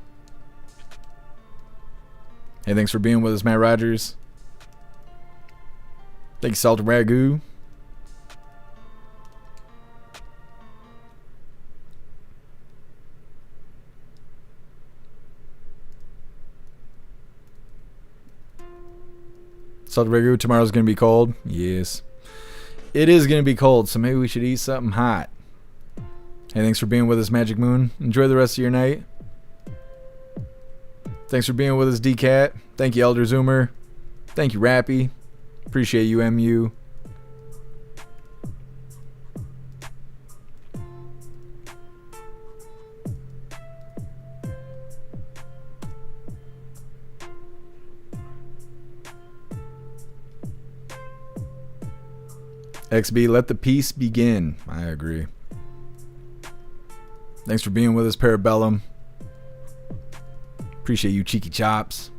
Hey, thanks for being with us, Matt Rogers. Thank you, Salted Ragu. Salted Ragu, tomorrow's going to be cold. Yes. It is going to be cold, so maybe we should eat something hot. Hey, thanks for being with us, Magic Moon. Enjoy the rest of your night. Thanks for being with us, DCat. Thank you, Elder Zoomer. Thank you, Rappy. Appreciate you, MU. XB, let the peace begin. I agree. Thanks for being with us, Parabellum. Appreciate you, Cheeky Chops.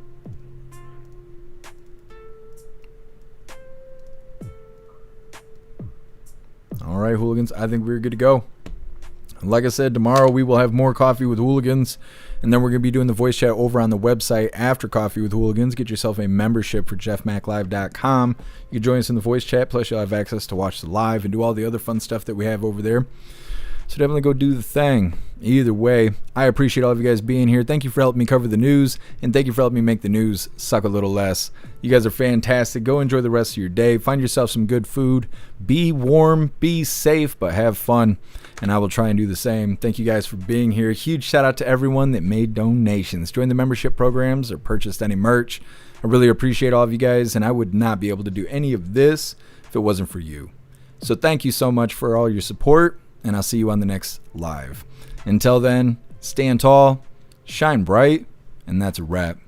All right, Hooligans. I think we're good to go. Like I said, tomorrow we will have more Coffee with Hooligans, and then we're going to be doing the voice chat over on the website after Coffee with Hooligans. Get yourself a membership for jeffmaclive.com. You can join us in the voice chat, plus you'll have access to watch the live and do all the other fun stuff that we have over there. So definitely go do the thing. Either way, I appreciate all of you guys being here. Thank you for helping me cover the news, and thank you for helping me make the news suck a little less. You guys are fantastic. Go enjoy the rest of your day. Find yourself some good food. Be warm, be safe, but have fun. And I will try and do the same. Thank you guys for being here. Huge shout out to everyone that made donations, joined the membership programs, or purchased any merch. I really appreciate all of you guys, and I would not be able to do any of this if it wasn't for you. So thank you so much for all your support, and I'll see you on the next live. Until then, stand tall, shine bright, and that's a wrap.